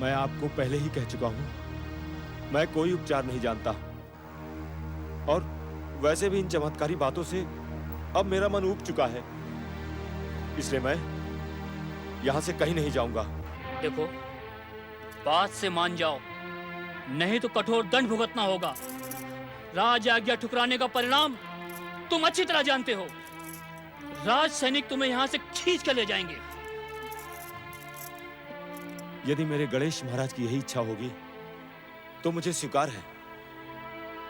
मैं आपको पहले ही कह चुका हूं, मैं कोई उपचार नहीं जानता, और वैसे भी इन चमत्कारी बातों से अब मेरा मन ऊब चुका है, इसलिए मैं यहां से कहीं नहीं जाऊंगा। देखो, बात से मान जाओ, नहीं तो कठोर दंड भुगतना होगा। राज आज्ञा ठुकराने का परिणाम तुम अच्छी तरह जानते हो। राज सैनिक तुम्हें यहां से खींच कर ले जाएंगे। यदि मेरे गणेश महाराज की यही इच्छा होगी तो मुझे स्वीकार है,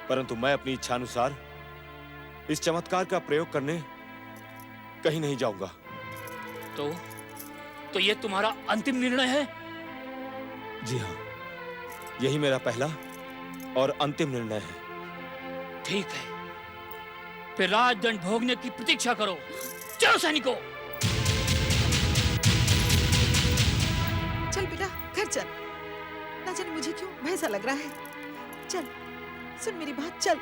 परंतु मैं अपनी इच्छा अनुसार इस चमत्कार का प्रयोग करने कहीं नहीं जाऊंगा। तो ये तुम्हारा अंतिम निर्णय है? जी हाँ, यही मेरा पहला और अंतिम निर्णय है। ठीक है, फिर राजदंड भोगने की प्रतीक्षा करो। चलो सैनिकों। चल बेटा, घर चल। ना जाने मुझे क्यों भय सा लग रहा है। चल, सुन मेरी बात, चल।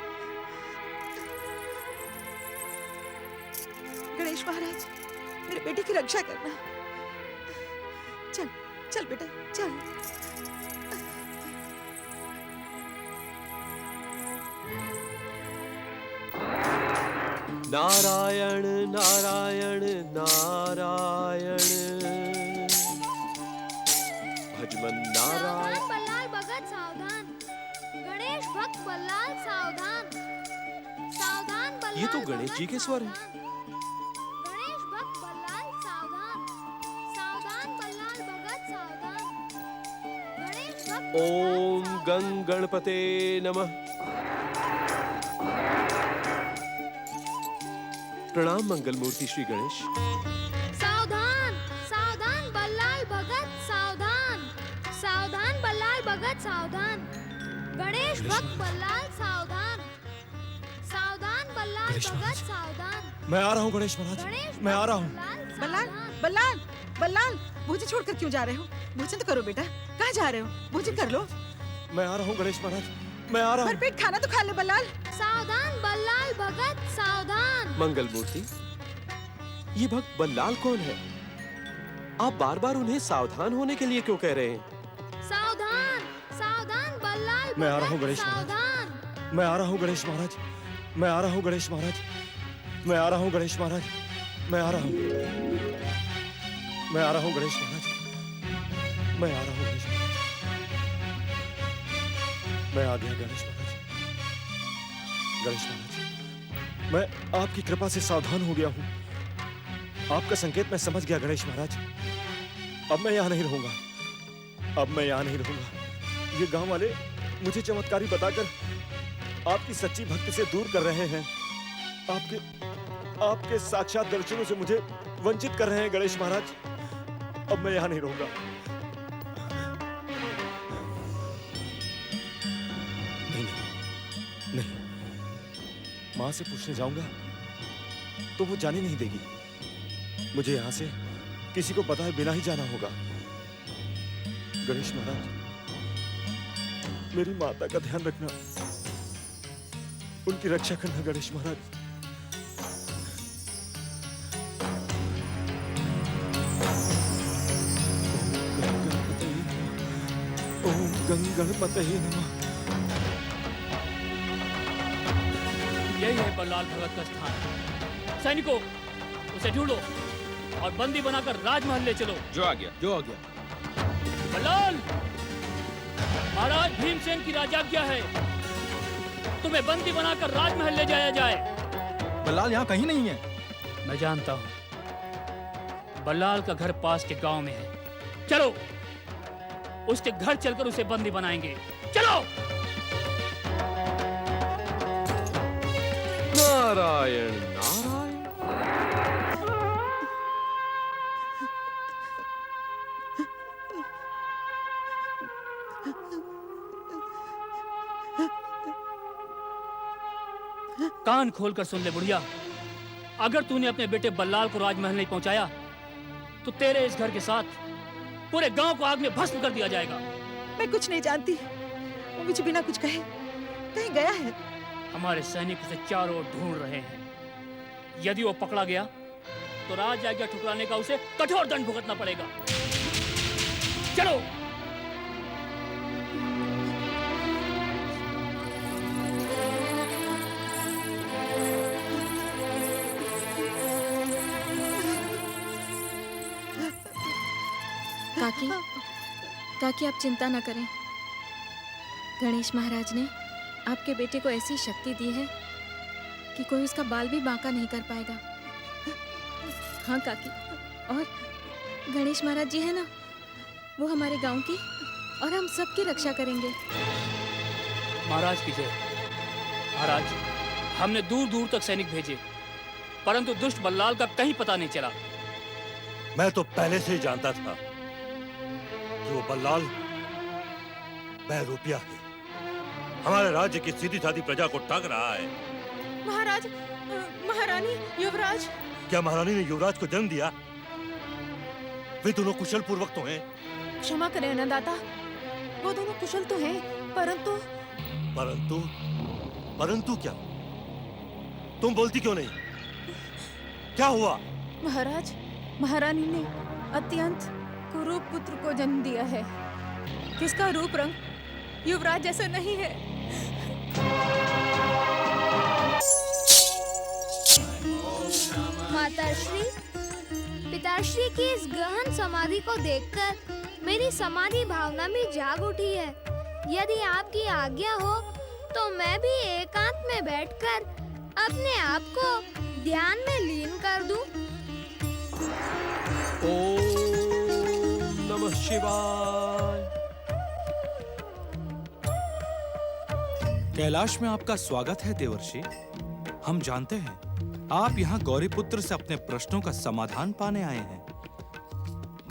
गणेश महाराज, मेरे बेटे की रक्षा करना। चल चल बेटा, चल। नारायण नारायण नारायण, भजमन नारायण। सावधान बल्लाल भगत, सावधान। गणेश भक्त बल्लाल, सावधान। ये तो गणेश जी के स्वर हैं। गणेश भक्त बल्लाल सावधान, सावधान बल्लाल भगत सावधान। गणेश भक्त ओम गं गणपते नमः। प्रणाम मंगल मूर्ति श्री गणेश। सावधान, सावधान बल्लाल भगत सावधान, सावधान बल्लाल भगत सावधान। गणेश भक्त बल्लाल सावधान, सावधान बल्लाल भगत सावधान। मैं आ रहा हूँ गणेश महाराज, मैं आ रहा हूँ। बल्लाल, बल्लाल, बल्लाल, भोजन छोड़कर क्यों जा रहे हो? भोजन तो करो बेटा। कहाँ जा रहे हो? भोजन कर लो। मैं आ रहा हूँ गणेश महाराज, मैं आ रहा हूँ। भरपेट खाना तो खा ले बल्लाल। सावधान बल्लाल भगत सावधान। मंगल मूर्ति, ये भक्त बल्लाल कौन है? आप बार बार उन्हें सावधान होने के लिए क्यों कह रहे हैं? सावधान, सावधान बल्लाल मैं आ रहा हूँ भगत गणेश महाराज, सावधान। मैं आ रहा हूँ गणेश महाराज, मैं आ रहा हूँ गणेश महाराज, मैं आ रहा हूँ गणेश महाराज, मैं आ रहा हूँ, मैं आ रहा हूँ गणेश महाराज, मैं आ रहा हूँ गणेश महाराज, मैं आ गया गणेश महाराज। गणेश महाराज, मैं आपकी कृपा से सावधान हो गया हूँ। आपका संकेत मैं समझ गया गणेश महाराज। अब मैं यहाँ नहीं रहूंगा, अब मैं यहाँ नहीं रहूंगा। ये गांव वाले मुझे चमत्कारी बताकर आपकी सच्ची भक्ति से दूर कर रहे हैं। आपके साक्षात दर्शनों से मुझे वंचित कर रहे हैं गणेश महाराज। अब मैं यहाँ नहीं रहूंगा। नहीं, माँ से पूछने जाऊंगा तो वो जाने नहीं देगी। मुझे यहाँ से किसी को बताए बिना ही जाना होगा। गणेश महाराज, मेरी माता का ध्यान रखना, उनकी रक्षा करना गणेश महाराज। ओम गं गणपते नमः। यही है बल्लाल भगत का स्थान। सैनिकों, उसे ढूंढो और बंदी बनाकर राजमहल ले चलो। जो आ गया, जो आ गया। बल्लाल, महाराज भीमसेन की राजाज्ञा है, तुम्हें बंदी बनाकर राजमहल ले जाया जाए। बल्लाल यहाँ कहीं नहीं है। मैं जानता हूँ, बल्लाल का घर पास के गांव में है। चलो, उसके घर चलकर उसे बंदी बनाएंगे। चलो। नारायण नारायण। कान खोलकर सुन ले बुढ़िया, अगर तूने अपने बेटे बल्लाल को राजमहल नहीं पहुंचाया तो तेरे इस घर के साथ पूरे गांव को आग में भस्म कर दिया जाएगा। मैं कुछ नहीं जानती। वो मुझे बिना कुछ कहे कहीं गया है। हमारे सैनिक उसे चारों ओर ढूंढ रहे हैं। यदि वो पकड़ा गया तो राज आज्ञा ठुकराने का उसे कठोर दंड भुगतना पड़ेगा। चलो। काकी, काकी आप चिंता न करें। गणेश महाराज ने आपके बेटे को ऐसी शक्ति दी है कि कोई उसका बाल भी बांका नहीं कर पाएगा। हाँ काकी, और गणेश महाराज जी है ना, वो हमारे गांव की और हम सबकी रक्षा करेंगे। महाराज की जय। महाराज, हमने दूर दूर तक सैनिक भेजे, परंतु दुष्ट बल्लाल का कहीं पता नहीं चला। मैं तो पहले से ही जानता था कि वो बल्लाल बहरूपिया है, हमारे राज्य की सीधी सादी प्रजा को ठग रहा है। महाराज, महारानी, युवराज। क्या महारानी ने युवराज को जन्म दिया? वे दोनों कुशल पूर्वक तो हैं। क्षमा करें अन्नदाता, वो दोनों कुशल तो हैं, परंतु परंतु क्या? तुम बोलती क्यों नहीं? क्या हुआ? महाराज, महारानी ने अत्यंत कुरूप पुत्र को जन्म दिया है, जिसका रूप रंग युवराज जैसा नहीं है। माताश्री, पिताश्री की इस गहन समाधि को देखकर मेरी समाधि भावना भी जाग उठी है। यदि आपकी आज्ञा हो तो मैं भी एकांत में बैठकर अपने आप को ध्यान में लीन कर दूं? ओम नमः शिवाय। कैलाश में आपका स्वागत है देवर्षि। हम जानते हैं आप यहाँ गौरीपुत्र से अपने प्रश्नों का समाधान पाने आए हैं।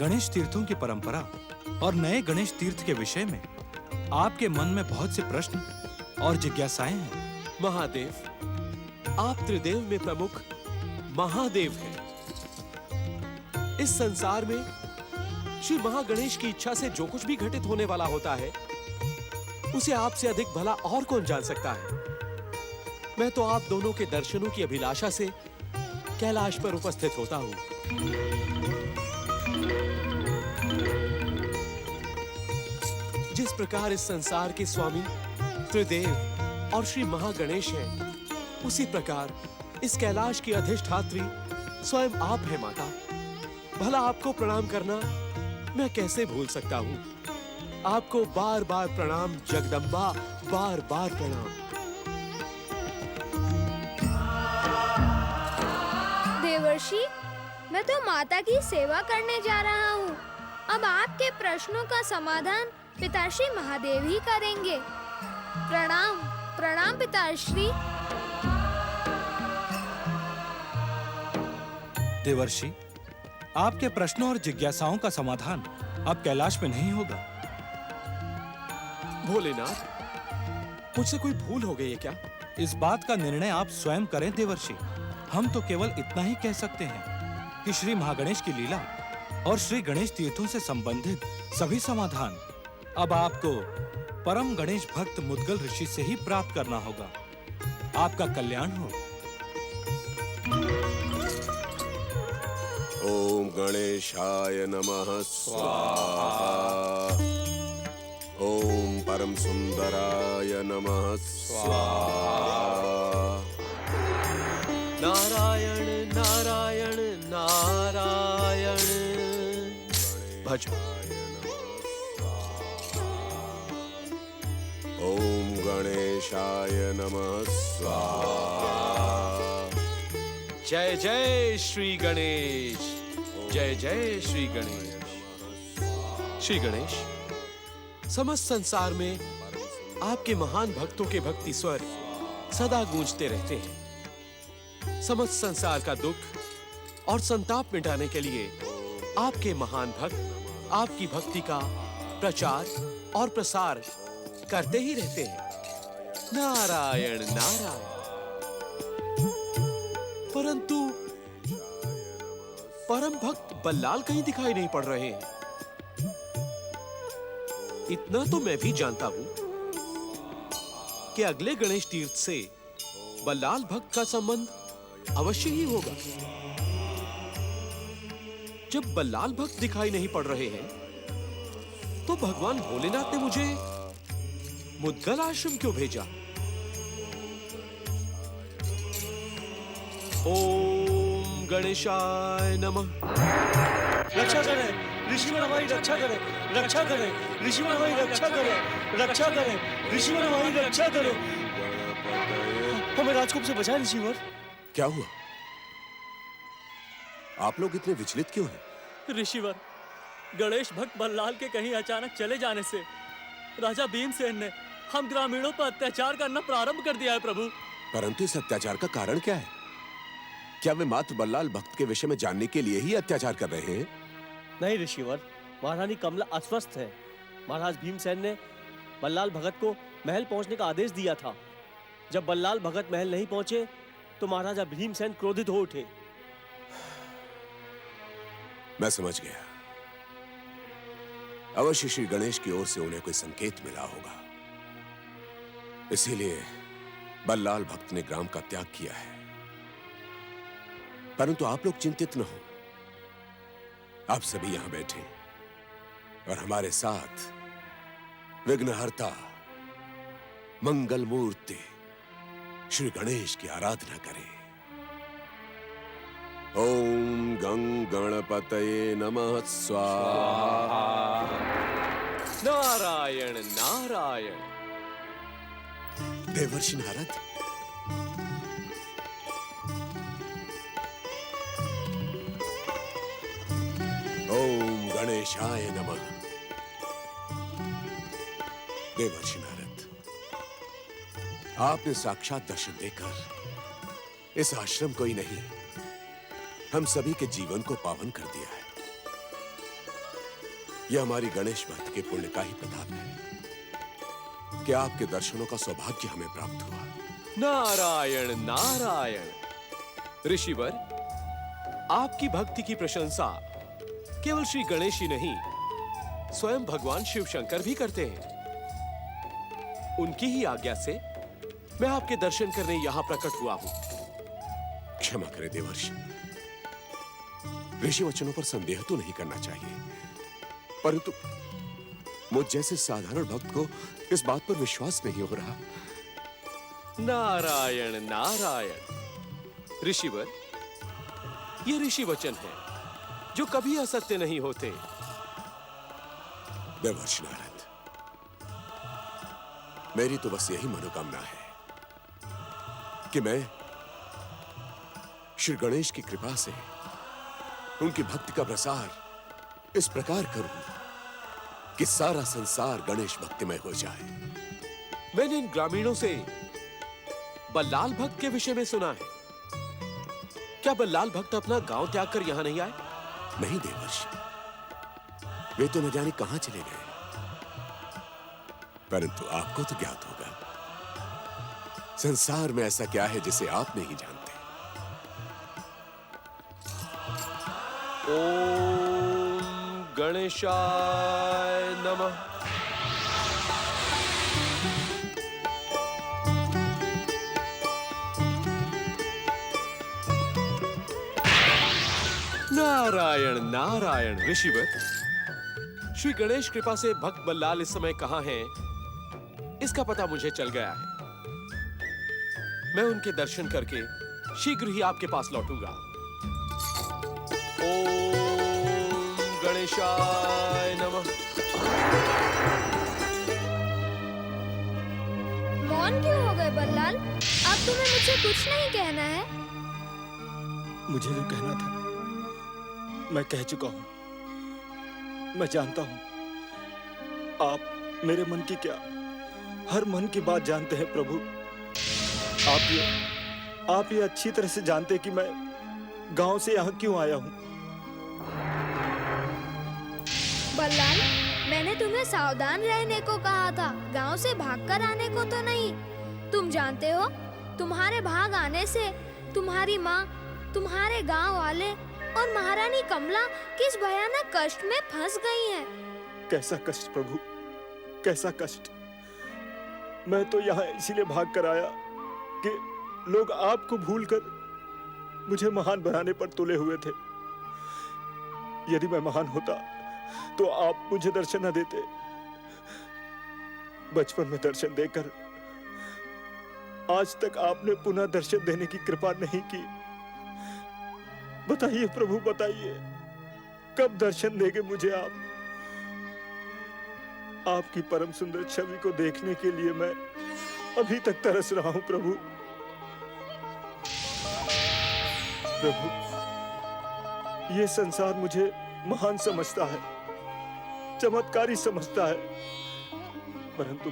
गणेश तीर्थों की परंपरा और नए गणेश तीर्थ के विषय में आपके मन में बहुत से प्रश्न और जिज्ञासाएं हैं। महादेव, आप त्रिदेव में प्रमुख महादेव हैं। इस संसार में श्री महागणेश की इच्छा से जो कुछ भी घटित होने वाला होता है, उसे आपसे अधिक भला और कौन जान सकता है। मैं तो आप दोनों के दर्शनों की अभिलाषा से कैलाश पर उपस्थित होता हूं। जिस प्रकार इस संसार के स्वामी त्रिदेव और श्री महागणेश हैं, उसी प्रकार इस कैलाश की अधिष्ठात्री स्वयं आप हैं माता। भला आपको प्रणाम करना मैं कैसे भूल सकता हूँ। आपको बार बार प्रणाम जगदम्बा, बार बार प्रणाम। देवर्षि, मैं तो माता की सेवा करने जा रहा हूँ। अब आपके प्रश्नों का समाधान पिताश्री महादेव ही करेंगे। प्रणाम प्रणाम पिताश्री। देवर्षि, आपके प्रश्नों और जिज्ञासाओं का समाधान अब कैलाश में नहीं होगा। भोलेनाथ, मुझसे कोई भूल हो गई है क्या? इस बात का निर्णय आप स्वयं करें देवर्षि। हम तो केवल इतना ही कह सकते हैं कि श्री महागणेश की लीला और श्री गणेश तीर्थों से संबंधित सभी समाधान अब आपको परम गणेश भक्त मुद्गल ऋषि से ही प्राप्त करना होगा। आपका कल्याण हो। ओम गणेशाय नमः स्वाहा। ओम परम सुंदराय नमः स्वाहा। नारायण नारायण नारायण भज। ओम गणेशाय नमः स्वाहा। जय जय श्री गणेश, जय जय श्री गणेश। श्री गणेश, समस्त संसार में आपके महान भक्तों के भक्ति स्वर सदा गूंजते रहते हैं। समस्त संसार का दुख और संताप मिटाने के लिए आपके महान भक्त आपकी भक्ति का प्रचार और प्रसार करते ही रहते हैं। नारायण नारायण। परंतु परम भक्त बल्लाल कहीं दिखाई नहीं पड़ रहे हैं। इतना तो मैं भी जानता हूं कि अगले गणेश तीर्थ से बल्लाल भक्त का संबंध अवश्य ही होगा। जब बल्लाल भक्त दिखाई नहीं पड़ रहे हैं, तो भगवान भोलेनाथ ने मुझे मुद्गल आश्रम क्यों भेजा? ओम गणेशाय नमः। रक्षा करें ऋषिवर, हमारी रक्षा करें, रक्षा करें ऋषिवर, हमारी रक्षा करें, रक्षा करें ऋषिवर, हमारी रक्षा करें। हमें राजकुमार से बचाएं ऋषिवर। क्या हुआ? आप लोग इतने विचलित क्यों हैं? ऋषिवर, गणेश भक्त बल्लाल के कहीं अचानक चले जाने से राजा भीमसेन ने हम ग्रामीणों पर अत्याचार करना प्रारंभ कर दिया है प्रभु। परंतु इस अत्याचार का कारण क्या है? क्या वे मात्र बल्लाल भक्त के विषय में जानने के लिए ही अत्याचार कर रहे हैं? नहीं ऋषिवर, महारानी कमला अस्वस्थ है। महाराज भीमसेन ने बल्लाल भगत को महल पहुंचने का आदेश दिया था। जब बल्लाल भगत महल नहीं पहुंचे तो महाराजा भीमसेन क्रोधित हो उठे। मैं समझ गया। अवश्य श्री गणेश की ओर से उन्हें कोई संकेत मिला होगा, इसीलिए बल्लाल भक्त ने ग्राम का त्याग किया है। परंतु आप लोग चिंतित न हो। आप सभी यहां बैठे और हमारे साथ विघ्नहर्ता, मंगल मूर्ति श्री गणेश की आराधना करें। ओम गं गणपतये नमः स्वाहा। नारायण नारायण। देवर्षि नारद, गणेशाय नमः। देवर्षि नारद, आपने साक्षात दर्शन देकर इस आश्रम को ही नहीं, हम सभी के जीवन को पावन कर दिया है। यह हमारी गणेश भक्त के पुण्य का ही प्रताप है कि आपके दर्शनों का सौभाग्य हमें प्राप्त हुआ। नारायण नारायण। ऋषिवर, आपकी भक्ति की प्रशंसा केवल श्री गणेश ही नहीं, स्वयं भगवान शिव शंकर भी करते हैं। उनकी ही आज्ञा से मैं आपके दर्शन करने यहां प्रकट हुआ हूं। क्षमा करें देवर्षि, ऋषि वचनों पर संदेह तो नहीं करना चाहिए, परंतु मुझ जैसे साधारण भक्त को इस बात पर विश्वास नहीं हो रहा। नारायण नारायण। ऋषिवर, ये ऋषि वचन है जो कभी असत्य नहीं होते। देवर्षि नारद, मेरी तो बस यही मनोकामना है कि मैं श्री गणेश की कृपा से उनकी भक्ति का प्रसार इस प्रकार करूं कि सारा संसार गणेश भक्तिमय हो जाए। मैंने इन ग्रामीणों से बल्लाल भक्त के विषय में सुना है। क्या बल्लाल भक्त अपना गांव त्याग कर यहां नहीं आए? नहीं देवर्षि, वे तो न जाने कहां चले गए, परंतु आपको तो ज्ञात होगा, संसार में ऐसा क्या है जिसे आप नहीं जानते। ओम गणेशाय नमः। नारायण नारायण। ऋषिवर, श्री गणेश कृपा से भक्त बल्लाल इस समय कहां हैं, इसका पता मुझे चल गया है। मैं उनके दर्शन करके शीघ्र ही आपके पास लौटूंगा। ओम गणेशाय नमः। मौन क्यों हो गए बल्लाल? अब तुम्हें मुझसे कुछ नहीं कहना है? मुझे जो कहना था मैं कह चुका हूं। मैं जानता हूं आप मेरे मन की क्या, हर मन की बात जानते हैं प्रभु। आप ये अच्छी तरह से जानते हैं कि मैं गांव से यहाँ क्यों आया हूँ। बल्लाल, मैंने तुम्हें सावधान रहने को कहा था, गांव से भागकर आने को तो नहीं। तुम जानते हो, तुम्हारे भाग आने से तुम्हारी माँ, तुम्हारे गांव वाले और महारानी कमला किस भयानक कष्ट में फंस गई हैं। कैसा कष्ट प्रभु, कैसा कष्ट। मैं तो यहाँ इसीलिए भाग कर आया कि लोग आपको भूलकर मुझे महान बनाने पर तुले हुए थे। यदि मैं महान होता तो आप मुझे दर्शन न देते। बचपन में दर्शन देकर आज तक आपने पुनः दर्शन देने की कृपा नहीं की। बताइए प्रभु, बताइए कब दर्शन देंगे मुझे आप? आपकी परम सुंदर छवि को देखने के लिए मैं अभी तक तरस रहा हूं प्रभु। प्रभु, ये संसार मुझे महान समझता है, चमत्कारी समझता है, परंतु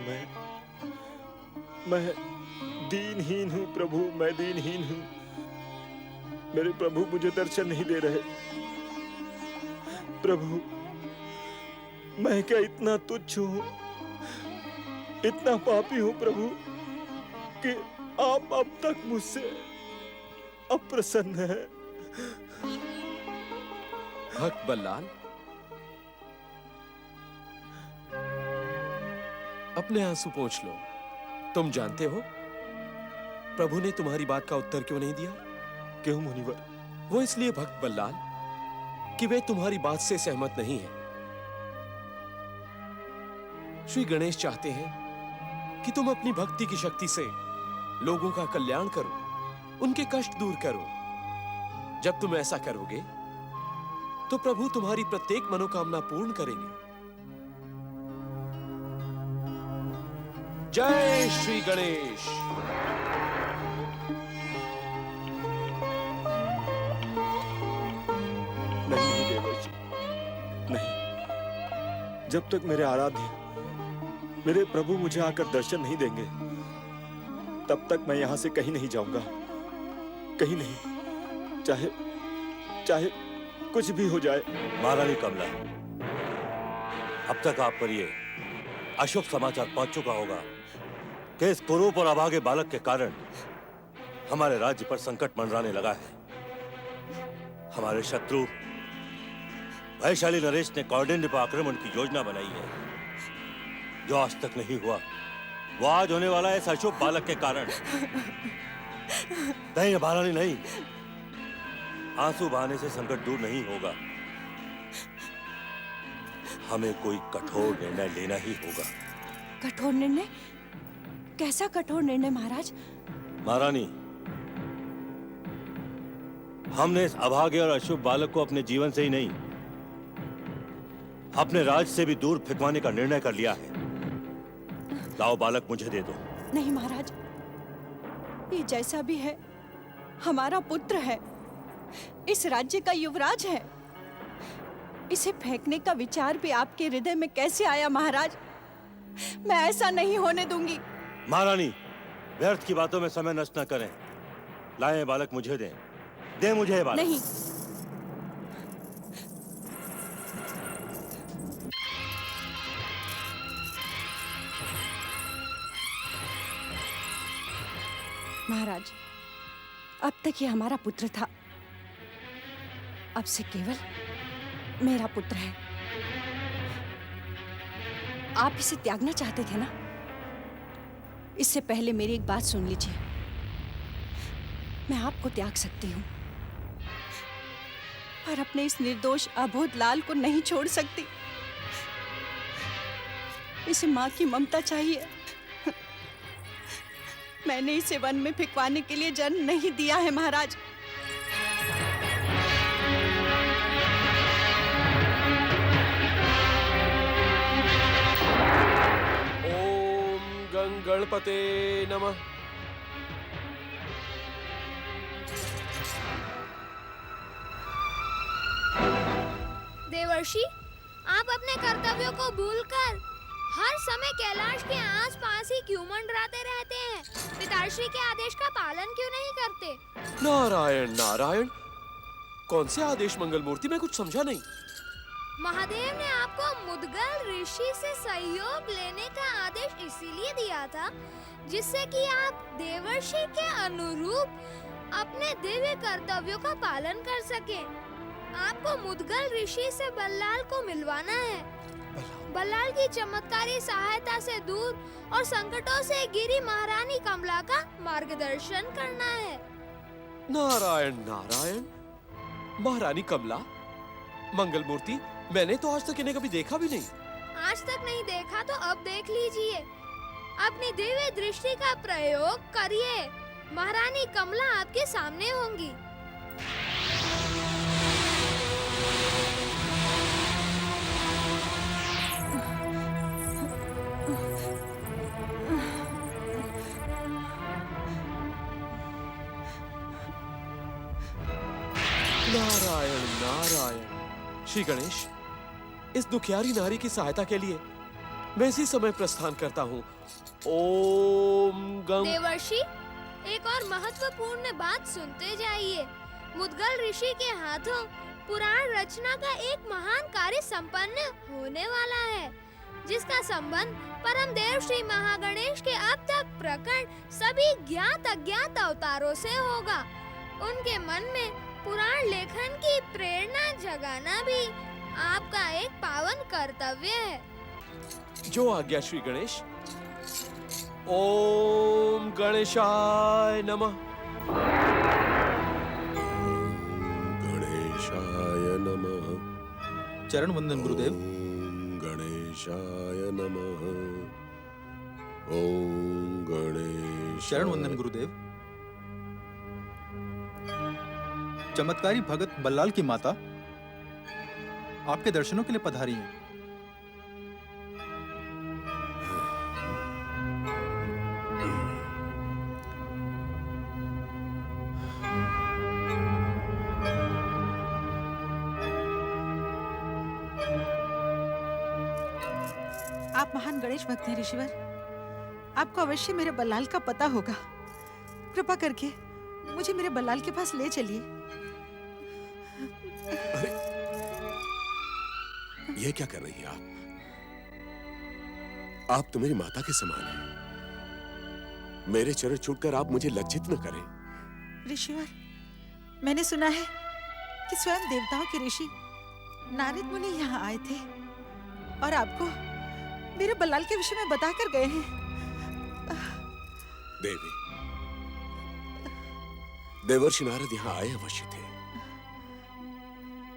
मैं दीनहीन हूं प्रभु, मैं दीनहीन हूं। मेरे प्रभु मुझे दर्शन नहीं दे रहे। प्रभु, मैं क्या इतना तुच्छ हूं, इतना पापी हूं प्रभु कि आप अब तक मुझसे अप्रसन्न हैं। भक्त बल्लाल, अपने आंसू पोंछ लो। तुम जानते हो प्रभु ने तुम्हारी बात का उत्तर क्यों नहीं दिया? क्यों मुनिवर? वो इसलिए भक्त बल्लाल कि वे तुम्हारी बात से सहमत नहीं हैं। श्री गणेश चाहते हैं कि तुम अपनी भक्ति की शक्ति से लोगों का कल्याण करो, उनके कष्ट दूर करो। जब तुम ऐसा करोगे तो प्रभु तुम्हारी प्रत्येक मनोकामना पूर्ण करेंगे। जय श्री गणेश। नहीं देवर्षि, नहीं, जब तक मेरे आराध्य मेरे प्रभु मुझे आकर दर्शन नहीं देंगे, तब तक मैं यहाँ से कहीं नहीं जाऊंगा, कहीं नहीं, चाहे चाहे कुछ भी हो जाए। महारानी कमला, अब तक आप पर ये अशुभ समाचार पहुंच चुका होगा कि इस कुरूप और अभागे बालक के कारण हमारे राज्य पर संकट मंडराने लगा है। हमारे शत्रु वैशाली नरेश ने कौंडिन्य पर आक्रमण की योजना बनाई है, जो आज तक नहीं हुआ वो आज होने वाला है इस अशुभ बालक के कारण। नहीं महारानी नहीं, आंसू बहाने से संकट दूर नहीं होगा, हमें कोई कठोर निर्णय लेना ही होगा। कठोर निर्णय? कैसा कठोर निर्णय महाराज? महारानी, हमने इस अभागे और अशुभ बालक को अपने जीवन से ही नहीं, अपने राज से भी दूर फेंकवाने का निर्णय कर लिया है। लाओ बालक मुझे दे दो। नहीं महाराज, ये जैसा भी है हमारा पुत्र है, इस राज्य का युवराज है। इसे फेंकने का विचार भी आपके हृदय में कैसे आया महाराज? मैं ऐसा नहीं होने दूंगी। महारानी, व्यर्थ की बातों में समय नष्ट न करें। लाए बालक मुझे दें, दे मुझे बालक। नहीं। महाराज, अब तक ये हमारा पुत्र था, अब से केवल मेरा पुत्र है। आप इसे त्यागना चाहते थे ना? इससे पहले मेरी एक बात सुन लीजिए। मैं आपको त्याग सकती हूँ, पर अपने इस निर्दोष अबोध लाल को नहीं छोड़ सकती। इसे माँ की ममता चाहिए। मैंने इसे वन में फेंकवाने के लिए जन्म नहीं दिया है महाराज। ओम गंगणपते नमः। देवर्षि, आप अपने कर्तव्यों को भूलकर हर समय कैलाश के आसपास ही क्यों मंडराते रहते हैं? पिताश्री के आदेश का पालन क्यों नहीं करते? नारायण नारायण, कौन से आदेश मंगल मूर्ति? मैं कुछ समझा नहीं। महादेव ने आपको मुद्गल ऋषि से सहयोग लेने का आदेश इसीलिए दिया था जिससे कि आप देवर्षि के अनुरूप अपने दिव्य कर्तव्यों का पालन कर सकें। आपको मुद्गल ऋषि से बल्लाल को मिलवाना है। बल्लाल की चमत्कारी सहायता से दूर और संकटों से घिरी महारानी कमला का मार्गदर्शन करना है। नारायण नारायण, महारानी कमला, मंगल मूर्ति, मैंने तो आज तक इन्हें कभी देखा भी नहीं। आज तक नहीं देखा तो अब देख लीजिए। अपनी दिव्य दृष्टि का प्रयोग करिए, महारानी कमला आपके सामने होंगी। नारायण नारायण। श्री गणेश, इस दुखियारी नारी की सहायता के लिए मैं इसी समय प्रस्थान करता हूँ। ओम गंग। देवर्षि, एक और महत्वपूर्ण बात सुनते जाइए। मुद्गल ऋषि के हाथों पुराण रचना का एक महान कार्य संपन्न होने वाला है, जिसका संबंध परम देव श्री महागणेश के अब तक प्रकट सभी ज्ञात अज्ञात अवतारों से होगा। उनके मन में पुराण लेखन की प्रेरणा जगाना भी आपका एक पावन कर्तव्य है। जो आज्ञा श्री गणेश। ओम गणेशाय नमः। गणेशाय नमः। चरण वंदन गुरुदेव। ओम गणेशाय नमः। ओम गणेश। चरण वंदन गुरुदेव। चमत्कारी भगत बल्लाल की माता आपके दर्शनों के लिए पधारी हैं। आप महान गणेश भक्त हैं ऋषिवर। आपको अवश्य मेरे बल्लाल का पता होगा। कृपा करके मुझे मेरे बल्लाल के पास ले चलिए। ये क्या कर रही हैं आप तो मेरी माता के समान हैं। मेरे चरण छूटकर आप मुझे लज्जित न करें। ऋषिवर, मैंने सुना है कि स्वयं देवताओं के ऋषि नारद मुनि यहाँ आए थे और आपको मेरे बल्लाल के विषय में बताकर गए हैं। देवी, देवर्षि नारद यहाँ आए अवश्य थे,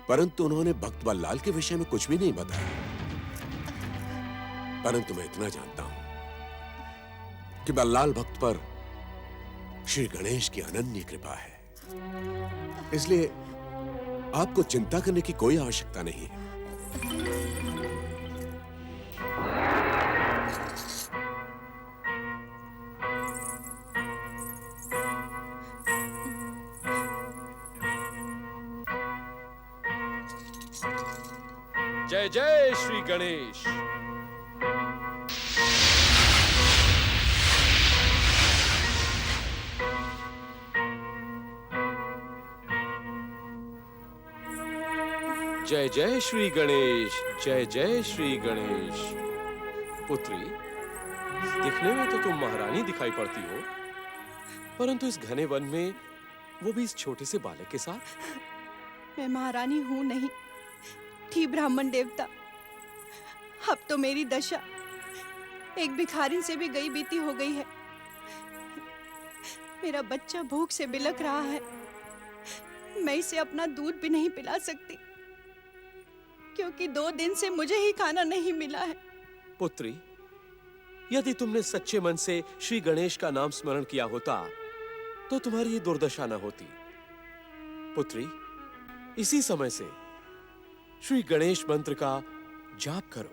परंतु उन्होंने भक्त बल्लाल के विषय में कुछ भी नहीं बताया। परंतु मैं इतना जानता हूं कि बल्लाल भक्त पर श्री गणेश की अनन्य कृपा है, इसलिए आपको चिंता करने की कोई आवश्यकता नहीं है। जय जय श्री गणेश। जय जय श्री गणेश, जय जय श्री गणेश। पुत्री, दिखने में तो तुम महारानी दिखाई पड़ती हो, परंतु इस घने वन में, वो भी इस छोटे से बालक के साथ। मैं महारानी हूं नहीं, थी ब्राह्मण देवता। अब तो मेरी दशा एक भिखारी से भी गई बीती हो गई है। मेरा बच्चा भूख से बिलख रहा है। मैं इसे अपना दूध भी नहीं पिला सकती, क्योंकि 2 दिन से मुझे ही खाना नहीं मिला है। पुत्री, यदि तुमने सच्चे मन से श्री गणेश का नाम स्मरण किया होता तो तुम्हारी ये दुर्दशा न होती। पुत्री, इसी समय से श्री गणेश मंत्र का जाप करो,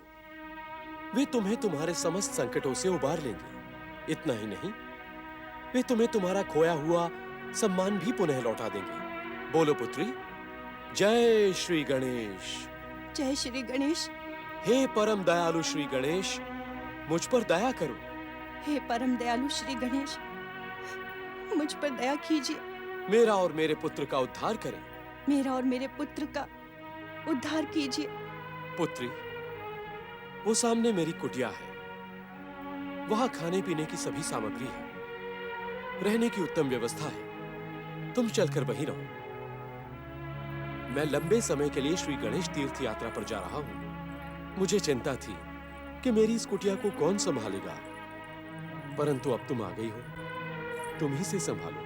वे तुम्हें तुम्हारे समस्त संकटों से उबार लेंगे। इतना ही नहीं, वे तुम्हें तुम्हारा खोया हुआ सम्मान भी पुनः लौटा देंगे। बोलो पुत्री, जय श्री गणेश। जय श्री गणेश। हे परम दयालु श्री गणेश, मुझ पर दया करो। हे परम दयालु श्री गणेश, मुझ पर दया कीजिए। मेरा और मेरे पुत्र का उद्धार करें। मेरा और मेरे पुत्र का उद्धार कीजिए। पुत्री, वो सामने मेरी कुटिया है, वहां खाने पीने की सभी सामग्री है, रहने की उत्तम व्यवस्था है। तुम चलकर वहीं रहो। मैं लंबे समय के लिए श्री गणेश तीर्थ यात्रा पर जा रहा हूं। मुझे चिंता थी कि मेरी इस कुटिया को कौन संभालेगा, परंतु अब तुम आ गई हो, तुम ही से संभालो।